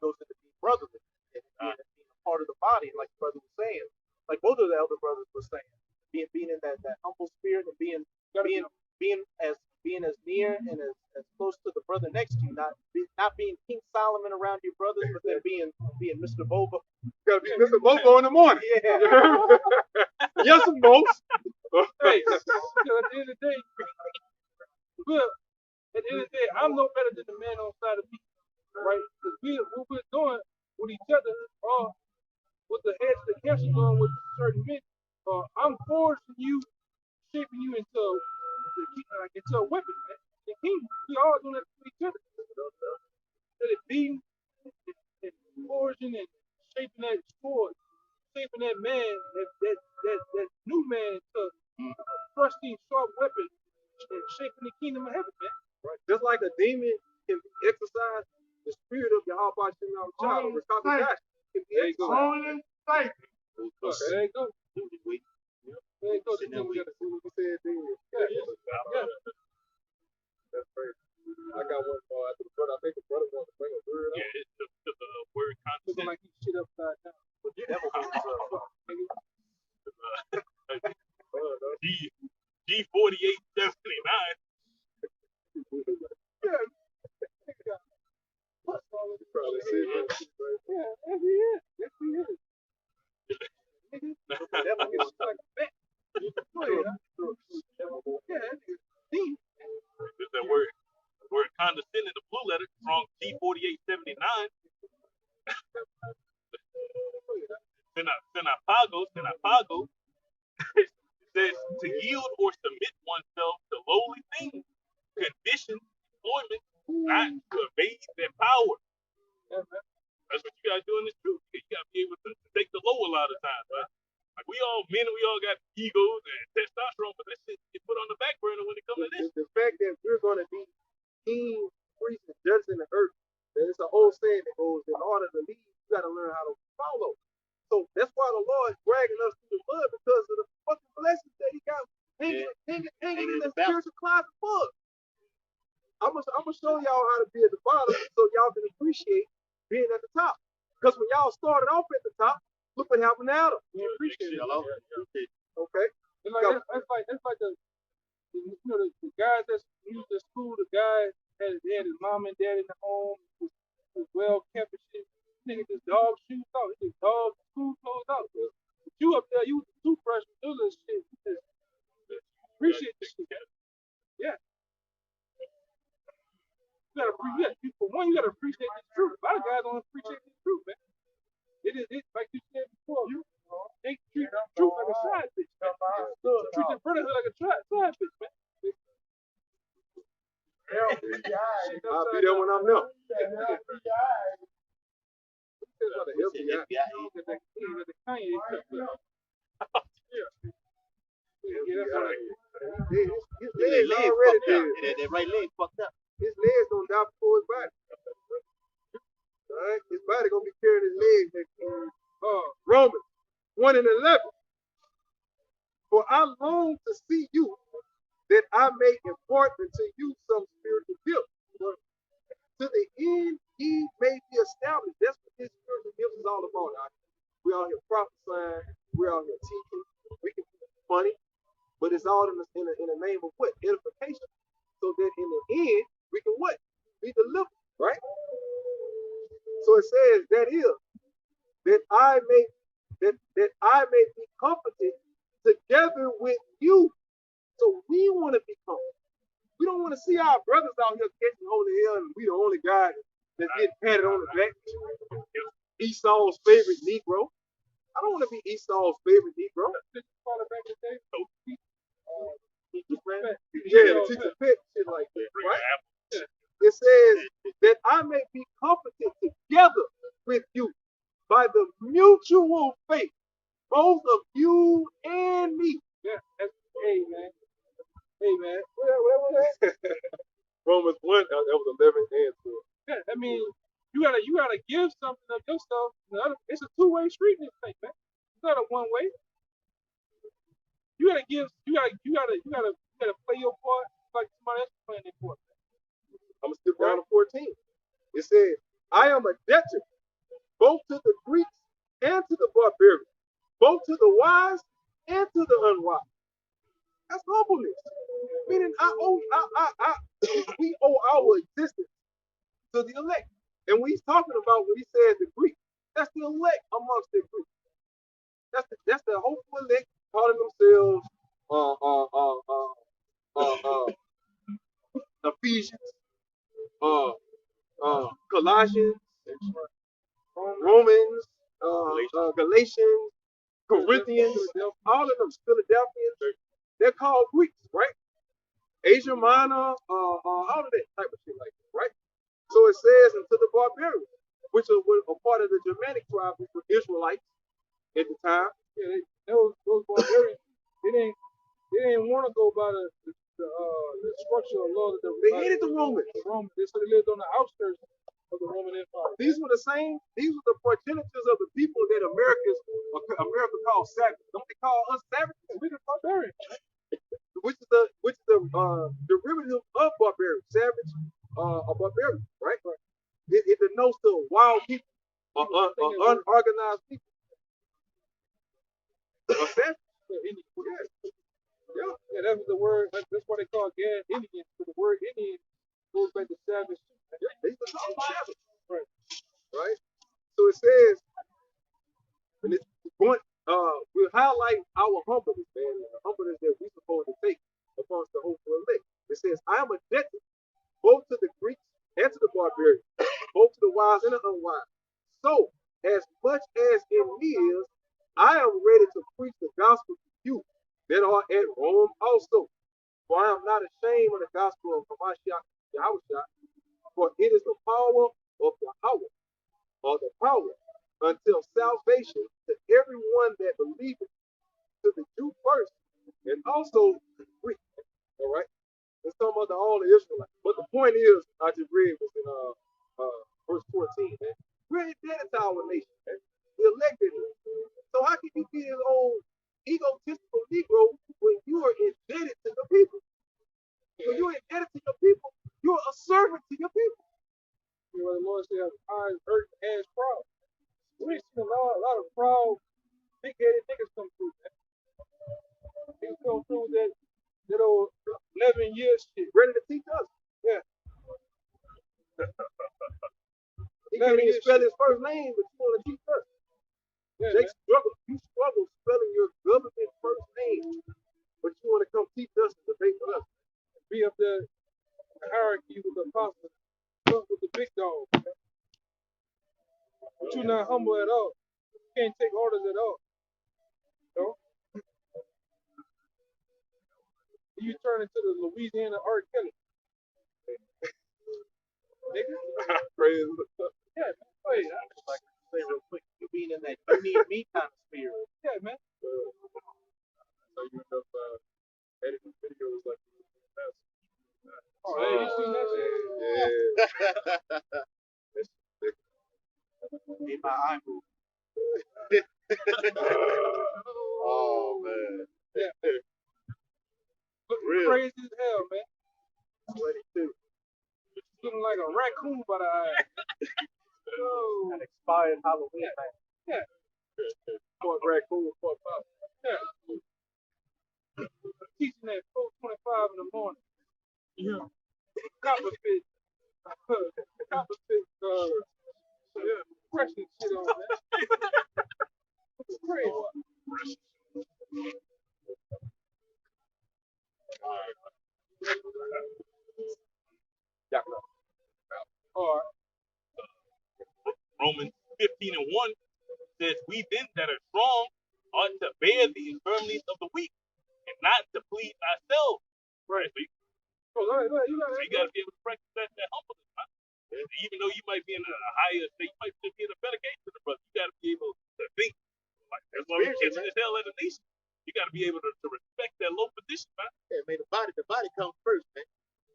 goes into being brotherly and being a part of the body, like the brother was saying, like both of the elder brothers were saying, being in that humble spirit and being as near and as close to the brother next to you, not being King Solomon around your brothers, but then being Mr. Boba. Gotta be Mr. Bobo in the morning. Yeah. Yes, most. Hey, at the end of the day, I'm no better than the man on the side of me, right? Because what we're doing with each other, or with the heads of the council doing with certain men, I'm forcing you, shaping you into a weapon, man. The king, we all doing that to each other. That it beating and forging and shaping that sword, shaping that man, that new man to a thrusting sharp weapon and shaping the kingdom of heaven, man. Right. Just like a demon can be exercised, the spirit of Yahweh Shem Child or Rakakadash can be exercised. There you go. There you go. Then we gotta see what we said then. Yeah. That's crazy. I got one more after the brother. I think the brother wants to bring a word up. Yeah, it's the word Looking constant. like he shit upside down. But the devil G4879. Yeah. Probably see that. Yeah, yes he is. Yes he is. the devil It's like a bet. Yeah, deep. It's that word condescending, the blue letter, strong G4879. Senapago. It says to yield or submit oneself to lowly things, conditions, employment, not to evade their power. Yeah, man. That's what you gotta do in this truth. You gotta be able to take the low a lot of times, right? Like we all got egos and testosterone, but that shit get put on the back burner when it comes to this. The fact that we're going to be kings, priests, and judges in the earth, that it's an old saying that goes, in order to lead, you got to learn how to follow. So that's why the Lord is dragging us through the mud, because of the fucking blessings that he got hanging in the spiritual closet for us. I'm gonna show y'all how to be at the bottom so y'all can appreciate being at the top. Because when y'all started off at the top, look what happened to Adam. We appreciate it. Hello? Okay? It's like the guys that's used to school, the guy they had his mom and dad in the home, was well kept and shit. Nigga just dog shoes out. He just dog school clothes out. But you up there, you with the toothbrush and do this shit. You just appreciate this shit. Yeah. You gotta appreciate, for one, you gotta appreciate this truth. A lot of guys don't appreciate this truth, man. It's like you said before, they treat the truth like a side bitch, man. Treat the brotherhood like a side bitch, man. I'll be there when I'm there. His legs already dead. That right leg fucked up. His legs gonna die before his body. Alright? His body gonna be carrying his legs next to Romans 1:11. For I long to see you, that I may impart unto you some spiritual gift, to the end ye may be established. That's what this spiritual gift is all about. We all here prophesying, we're all in the name of what? Edification. So that in the end, we can what? Be delivered, right? So it says that is that I may be comforted together with you. So we want to be comforted. We don't want to see our brothers out here catching hold of hell and we the only guy that's getting patted on the back. Esau's favorite Negro. I don't want to be Esau's favorite Negro. Yeah, the teacher pet shit like that, right? It says that I may be comforted together with you by the mutual faith, both of you and me. Yeah, that's, hey man. Hey man. Where was that? Romans 1, that was 11 and 12. Yeah, I mean, you gotta give something of yourself. It's a two-way street in this thing, man. It's not a one-way. You gotta give. You gotta play your part like somebody else is playing their part. I'm gonna skip down to 14. It says, I am a debtor both to the Greeks and to the barbarians, both to the wise and to the unwise. That's humbleness. Meaning we owe our existence to the elect. And what he's talking about when he says the Greek, that's the elect amongst the Greeks. That's the hopeful elect calling themselves Ephesians, Colossians, Romans, Galatians, Corinthians, all of them, Philadelphians. They're called Greeks, right? Asia Minor, all of that type of shit like that, right? So it says unto the barbarians, which are a part of the Germanic tribes, which were Israelites at the time. Yeah, those barbarians, they didn't want to go by the structure of law that They hated the Romans. They said they lived on the outskirts of the Roman Empire. These were the progenitors of the people that America called savages. Don't they call us savages? We the barbarians. Which is the derivative of barbarian, savage, a barbarian, right? It denotes the wild people, unorganized people. A savage. Yeah, that was the word. That's why they call Gad Indian. So the word Indian goes back to savage. They used to call them savage. Right. So it says, and it's going. We'll highlight our humbleness, man, the humbleness that we're supposed to take amongst the hopeful elect. It says, I am a debtor both to the Greeks and to the barbarians, both to the wise and the unwise. So, as much as in me is, I am ready to preach the gospel to you that are at Rome also. For I am not ashamed of the gospel of Hamashiach Yahushua, for it is the power of Yahweh, or the power until salvation to everyone that believeth, to the Jew first, and also the Greek. All right? It's talking about all the Israelites. But the point is, I just read was in verse 14, man. We're indebted to our nation, man. We're elected. So how can you be an old egotistical Negro when you are indebted to the people? When you're indebted to your people, you're a servant to your people. You know, the Lord said, eyes hurt, hands proud. We seen a lot of proud, big-headed niggas come through, man. They come through that old 11 years shit. Ready to teach us. Yeah. He can't even spell his first name, but you want to teach us. Yeah, Jake you struggle spelling your government first name, but you want to come teach us and debate with us. Be up there in the hierarchy with the apostles, with the big dog. Man. But you're not humble at all. You can't take orders at all. You know? You turn into the Louisiana R. Kelly. Nigga. Praise. Yeah, wait, I just like to say real quick, you being in that you need me kind of spirit. yeah, man. So you end up editing videos like Oh, hey, you seen that shit? yeah. In my eye move. Oh man. Yeah. Look Real. crazy as hell, man. Sweaty too. Looking like a raccoon by the eye. Oh, An expired Halloween night. yeah. Fort raccoon, Fort pop. Yeah. teaching at 4:25 in the morning. Yeah. Copper fit. Copper fit. Fresh and shit on that. It's crazy. All right. Romans 15:1 says, "We then that are strong ought to bear the infirmities of the weak, and not to please ourselves." Right. So Go ahead. You so you got to be able to practice that humbleness, man. Even though you might be in a higher state, you might just be in a better case than the brother. You got to be able to think. Like, that's why we're catching this hell at a nation. You got to be able to respect that low position, man. Yeah, man, the body comes first, man.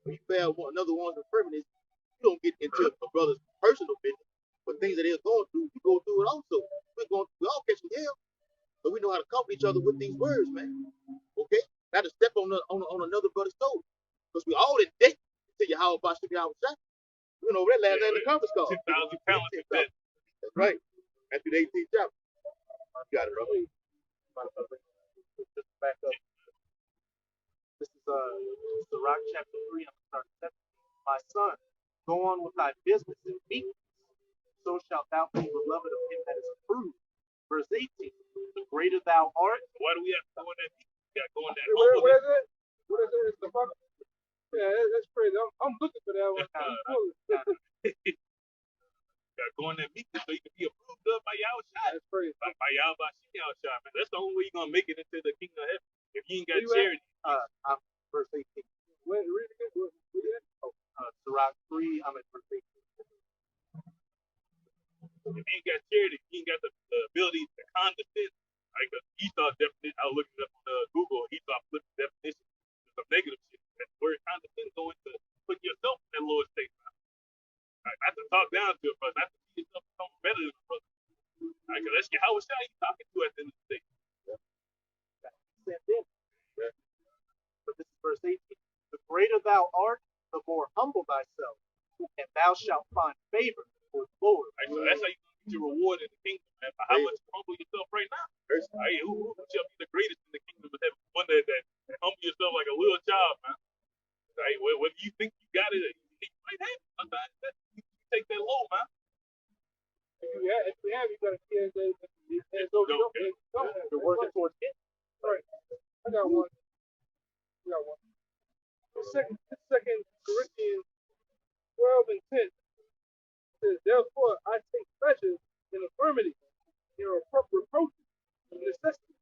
When you bear another one's infirmities, you don't get into a brother's personal business. But things that they're going through, you go through it also. We all catching hell, but we know how to comfort each other with these words, man. Okay? Not to step on another brother's toes. Because we all in debt to Yahweh Bashim Yahweh Shai. You know, that last night in the conference call. 10,000 talents in debt. That's right. Matthew the 18th chapter. You got it, brother. Just back up. This is Sirach chapter 3. I'm going to start 7. My son, go on with thy business in meekness, so shalt thou be beloved of him that is approved. Verse 18. The greater thou art. Why do we have to go in that deep? We got to go in that What humbleness. is it? What is it? It's the fuck. Yeah, that's crazy. I'm looking for that one. Got to go in that meekness so you can be approved of by Yahweh Shai. That's crazy. By Yahweh Bashim Yahweh Shai, man. That's the only way you're going to make it into the kingdom of heaven. If you ain't got Where you charity. I'm verse 18. Wait, read it again. What is it? Sirach 3. I'm at verse 18. If you ain't got charity, you ain't got the ability to condescend. Like Esau's definition, I was looking up on Google. Esau flipped the definition to some negative shit. That word condescend going to put yourself in that lower state. Right? Not to talk down to a brother, not to see yourself become better than a brother. Right? Because that's how it's you talking to at the end of the day. But this is verse 18. The greater thou art, the more humble thyself, and thou shalt find favor for the Lord. Right? So that's how you get your reward in the kingdom, man. For how much you humble yourself right now. Right? Who shall be the greatest in the kingdom of heaven? One that humble yourself like a little child, man. Right? Whether you think you got it, you might have it. Sometimes you take that low, man. If you have, you got to kill it. You're working towards it. All right. I got one. Second Corinthians 12 and 10 says, therefore I take pleasure in infirmity, in reproaches, in necessity,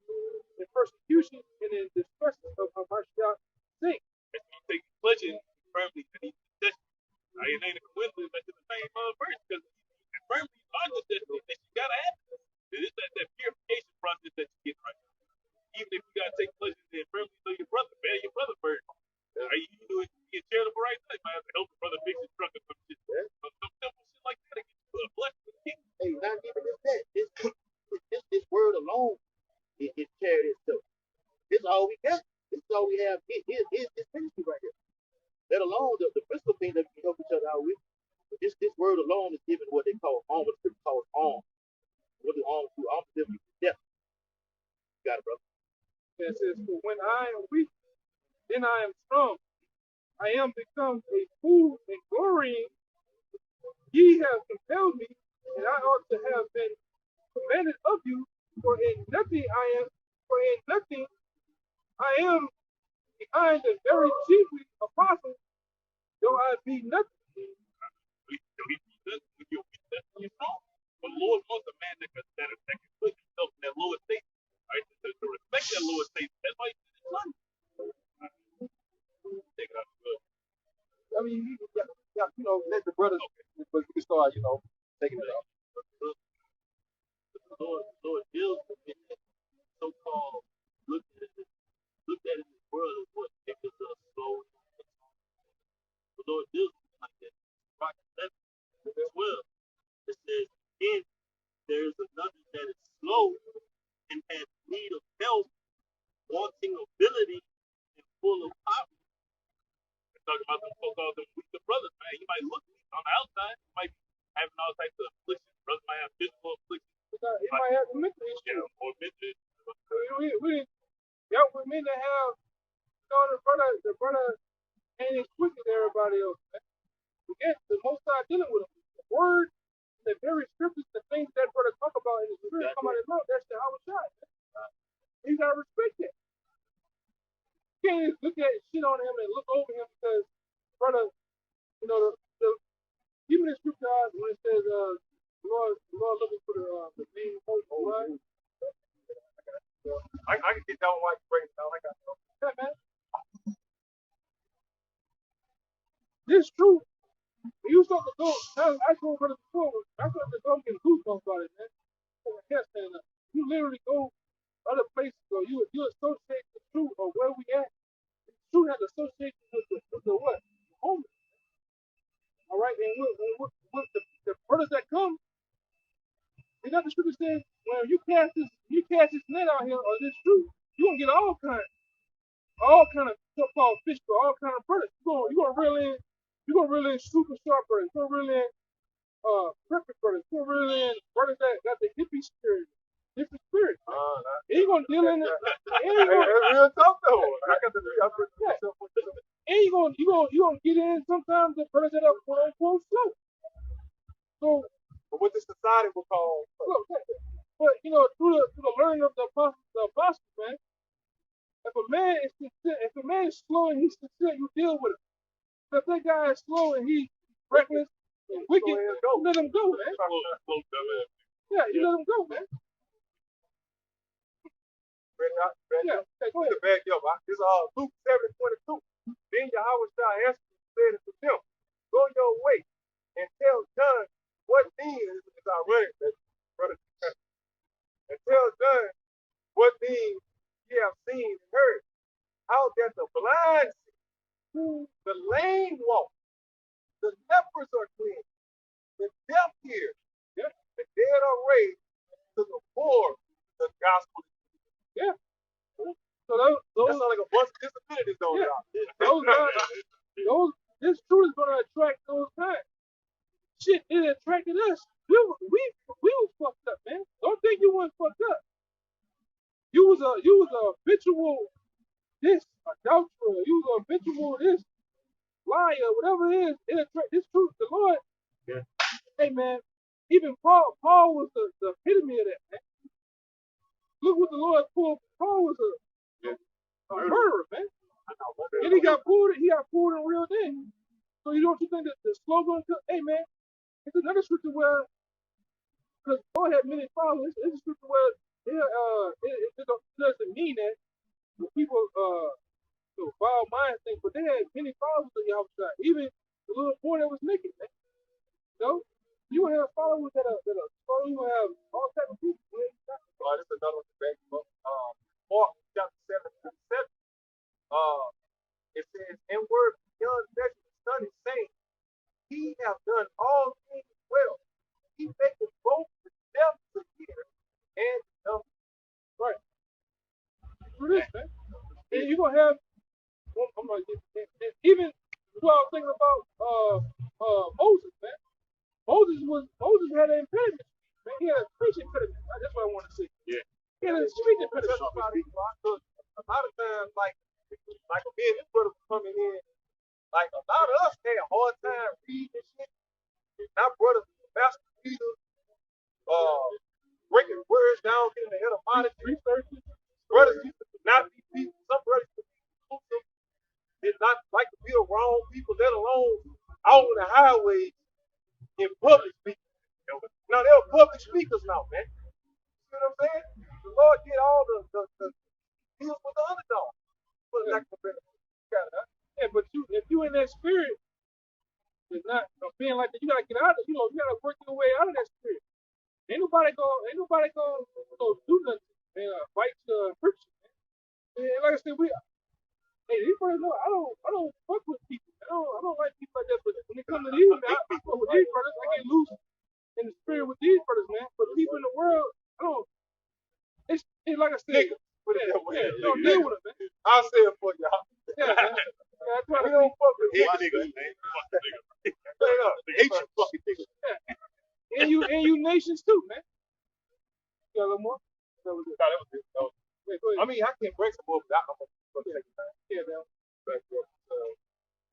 in persecution, and in distresses of my sake. If you take pleasure in infirmity and these necessities, it ain't a coincidence that's in the same verse, because infirmities are necessities that you gotta have. It's that purification process that you get right now. Even if you gotta take pleasure in the infirmities of your brother, bear your brother burden. You do it, be charitable right now. You might have to help your brother fix his truck or some shit. Some simple shit like that, it gets you a blessing with the king. Hey, not even just that. This word alone is charity itself. This is all we got. This is all we have. Here's this ministry right here. Let alone the physical things that we can help each other out with. But this word alone is given what they call alms. What the scripture calls alms. What do alms do? Alms deliver you to death. You got it, brother. It says, for when I am weak, then I am strong. I am become a fool and glorying. Ye have compelled me, and I ought to have been commanded of you. For in nothing I am behind the very chiefly apostle, though I be nothing. But the Lord wants a man that can put himself in that lower state, right? To respect that lower state. That's why he did his son. Take it out good. I mean, let the brothers, but we can start, taking it off. The Lord deals with it. So-called looked at it in this world as what if it's a slow. The Lord deals with it like that. Rock 7 as well. It says, again, there is another that is slow and has need of help, wanting ability and full of power. We're talking about them so-called weaker brothers, man. You might look weak on the outside. You might be having all types of afflictions. Brothers might have physical afflictions. It might have mental issues. Yeah, or mental. We men that have know, the brother ain't as quick as everybody else, man. Again, the most I dealing with him. The word, the very scriptures, the things that brother talk about in the spirit come out of his mouth, that's the how it's shot. You gotta respect it. You can't just look at shit on him and look over him because brother, you know, even the scripture when it says Lord looking for the main hope, right? I can get down while you break it down. I got no. Yeah, man. This true. When you start to go, I told brother before, I started to go and get goosebumps about it, man. You literally go other places, so you associate the truth of where we at. The truth has association with the what? The homeless. All right, and with the brothers that come, you got the scripture says, when you cast this net out here or this truth, you gonna get all kind of so-called fish for all kind of brothers. You gonna reel in super sharp brothers. You gonna reel in perfect brothers. You gonna reel in brothers that got the hippie spirit, different spirit. And you gonna deal in it. Real tough though. I got the And you gonna get in sometimes the brothers that are quote unquote slow. So what the society will call. But you know, through the learning of the apostles, man. If a man is slow and he's sincere, you deal with him. But if that guy is slow and he's reckless and wicked, you let him go, man. Yeah, you let him go, man. Yeah, go ahead. Back up. This is Luke 7:22. Then Yahweh answered and said unto them, go your way and tell John what things is ironic, brother. And tell John what things ye have seen and heard. How that the blind see, the lame walk, the lepers are cleansed, the deaf hear, the dead are raised, to the poor the gospel. Yeah. So those sound like a bunch of disabilities, though. Yeah. This truth is gonna attract those kinds. Shit, it attracted us. We was fucked up, man. Don't think you weren't fucked up. You was a habitual this adulterer. You was a habitual this liar, whatever it is. It attract this truth. The Lord. Yeah. Hey man, even Paul was the epitome of that, man. Look what the Lord pulled. Paul was a murderer, man. And he got pulled in real thing. So you don't think that the slogan, hey man, it's another scripture where, because Paul had many followers, it's a scripture where it doesn't mean that the people vile minds think, but they had many followers of Yahweh. Even the little boy that was naked, man. You know? You will have followers that are follow, you will have all types of people. This is another one back book. Mark chapter 7:7. It says, in word beyond measure, the Son is saying, he have done all things well. He maketh both the deaf to hear and the dumb. Right. For this, man. And you're gonna have even what I was thinking about Moses, man. Moses had an impediment. Man, he had a speech impediment. That's what I want to see. Yeah. He had a speech impediment. A lot of times, like me and this brother coming in, like a lot of us had a hard time reading this shit. Our brothers, master readers, breaking words down, getting the etymology, researching. Brothers used to not be people. Some brothers used to be exclusive, did not like to be around people, let alone out on the highways in public speaking. Now they're public speakers now, man. You know what I'm saying? The Lord did all the deals with the underdog. Yeah, but if you in that spirit, it's not being like that. You gotta get out of. You gotta work your way out of that spirit. Ain't nobody gonna do nothing and fight friction. And like I said, these brothers know I don't fuck with people. I don't like people like that. But when it comes to these, man, I fuck with these brothers. I get loose in the spirit with these brothers, man. But people in the world, I don't. It's like I said. Don't deal with it, man. I'll say it for y'all. Yeah, man. We don't fuck with niggas, man. Straight up. Hate you fucking niggas. Yeah. And you nations too, man. You got a little more? That was it. No, that was it. Yeah, go ahead. I mean, I can't break some more, but I'm going to take it back. Yeah, now back up.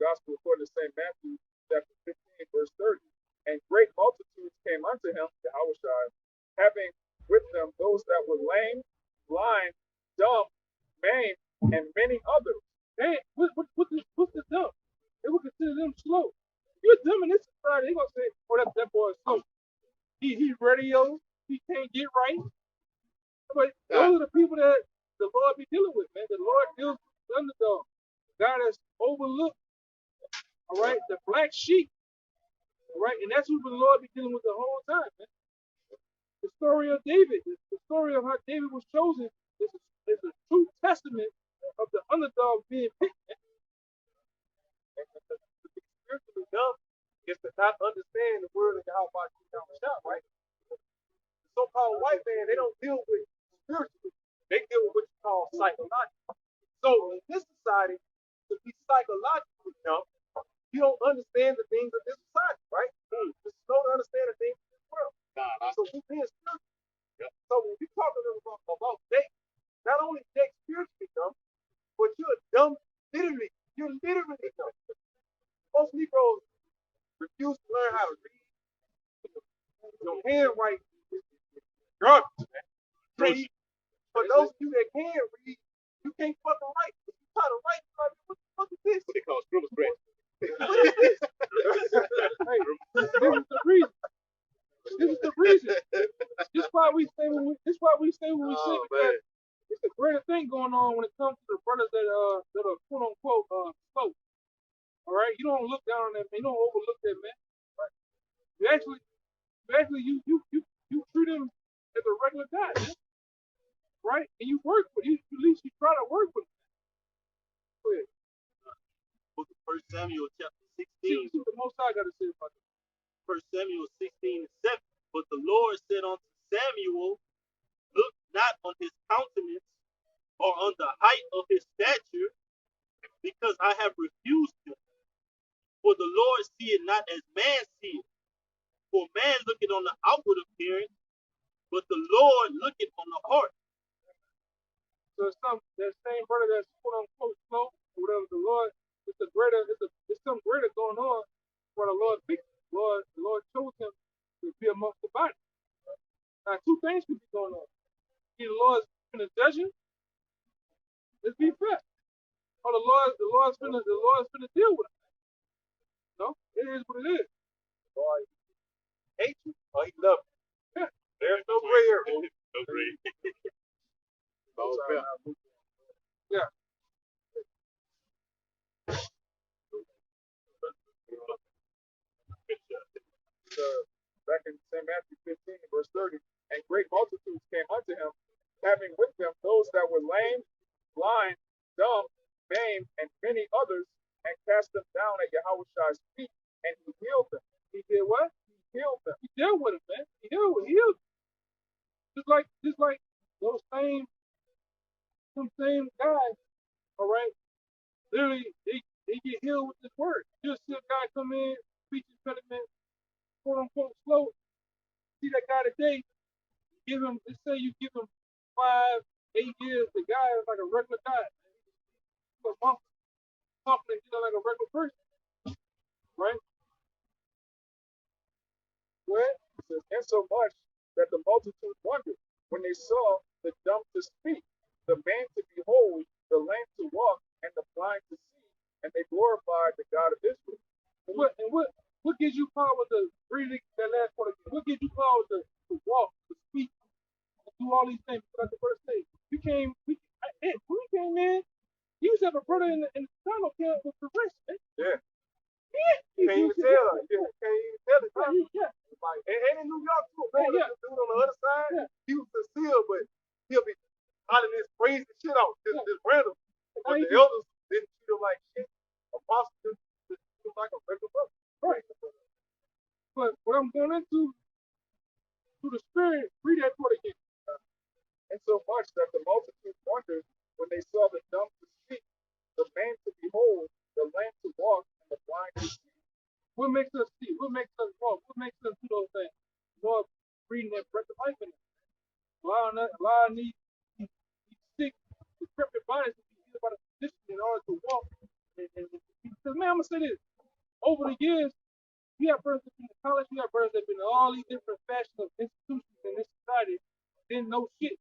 Gospel according to St. Matthew, chapter 15, verse 30. And great multitudes came unto him, Yahushua, having with them those that were lame, blind, dumb, maimed, and many others. Hey, what's the dumb? They would consider them slow. You're dumb in this society. They gonna say, "Oh, that boy is slow. He radio. He can't get right." But those are the people that the Lord be dealing with, man. The Lord deals with the underdog. God has overlooked, all right, the black sheep, all right, and that's who the Lord be dealing with the whole time, man. The story of David, the story of how David was chosen, is a true testament of the underdog being picked. And to be spiritually dumb is to not understand the word of Yahushua, right? The so-called white man, they don't deal with spiritually. They deal with what you call psychological. So in this society, to be psychologically dumb, you don't understand the things of this society, right? You just don't understand the things of this world. So we being spiritual. So when we talking about Jake, not only Jake spiritually dumb, but you're dumb literally. You're literally dumb. Most Negroes refuse to learn how to read. Your handwriting is garbage, man. So for those of you that can read, you can't fucking write. If you try to write, you're like, what the fuck is this? What they call scribble scratch. What is this? Hey, this is the reason. This is the reason. This is why we say when we say because it's a greater thing going on when it comes to the brothers that are quote unquote slow. All right, you don't look down on that man. You don't overlook that man. Right? You actually treat him as a regular guy, man. Right? And you work with him. At least you try to work with him. Go ahead. Book of 1 Samuel chapter See 16. what the Most High got to say about that. 1 Samuel 16:7. But the Lord said unto Samuel, look not on his countenance or on the height of his stature, because I have refused him. For the Lord seeth not as man seeth. For man looketh on the outward appearance, but the Lord looketh on the heart. So that same brother that's quote unquote slow, or whatever, the Lord, it's something greater going on for the Lord picked him. The Lord chose him to be amongst the body. Now two things could be going on. Either the Lord's gonna judge him, let's be fair. Or the Lord's gonna deal with him. No, it is what it is. Or he hates you, or he loves you. Yeah. There's no gray area. No gray. Yeah. Back in St. Matthew 15, verse 30, and great multitudes came unto him, having with them those that were lame, blind, dumb, maimed, and many others, and cast them down at Yahushua's feet, and he healed them. He did what? He healed them. He dealt with him, man. He healed him. Just like those same guys, all right? Literally, they get healed with this word. You'll see a guy come in, speech impediment, quote unquote slow. See that guy today, let's say you give him 5, 8 years, the guy is like a regular guy. He's a monk, something, like a regular person. Right? Well, and so much that the multitude wondered when they saw the dumb to speak, the man to behold, the lame to walk, and the blind to see, and they glorified the God of Israel. And what gives you power to read that last part again? What gives you power to walk, to speak, to do all these things? Like the first day, when we came in, you used to have a brother in the tunnel camp with the rest, man. Yeah. You Can't even tell. You can't even tell it. Yeah. Like, and in New York too, man. Yeah. The dude on the other side, he was Cecile, but he'll be hollering this crazy shit out, just random. But the elders didn't treat him like shit. Apostles just treat him like a regular brother. Right. But what I'm going into, through the Spirit, read that part again. And so much that the multitude wondered when they saw the dumb to speak, the man to behold, the lame to walk, and the blind to see. What makes us see? What makes us walk? What makes us do those things? Lord, breathing that breath of life in us. Allow these sick, decrepit bodies to be healed by the physician in order to I'm gonna say this. Over the years, you have brothers that been to college, you have brothers that been to all these different fashion of institutions in this society, didn't know shit.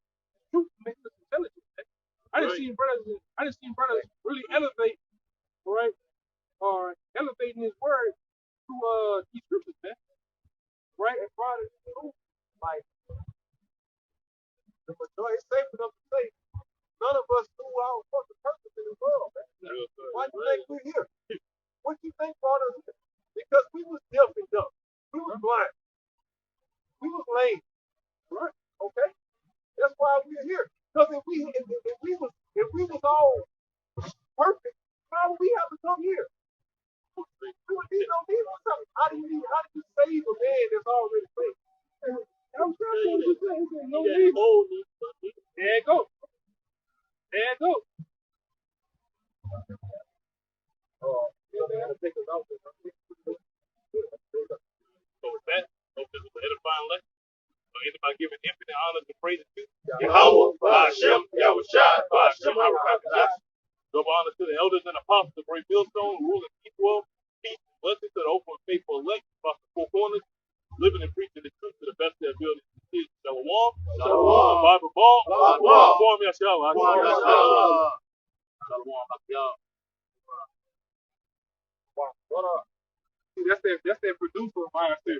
Truth makes us intelligent. Man. I done seen brothers really elevate, right? Or elevating his word to these scriptures, man. Right? And brought it to the truth. Like the majority, it's safe enough to say, none of us knew our fucking purpose in the world, man. Why do you think we're here? What do you think brought us here? Because we was deaf and dumb. We was blind. We was lame. Right? Okay? That's why we're here. Because if we was all perfect, how would we have to come here? How do you save a man that's already saved? I'm trying to say, no need. There it goes. There it goes. They had to take us out there. So with that, hope this was an edifying lesson. So anybody giving infinite honors and praises to Yahweh, Ba'ashem, Yahushua, Ba'ashem, Harakatash. Double honors to the elders and apostles of Great Millstone, ruling equal, peace, and blessings to the open and faithful elect across the four corners, living and preaching the truth to the best of their ability. Shalom, Shalom, Bible Ball, Shalom, Yahshua, Shalom, y'all. See, that's that producer mindset.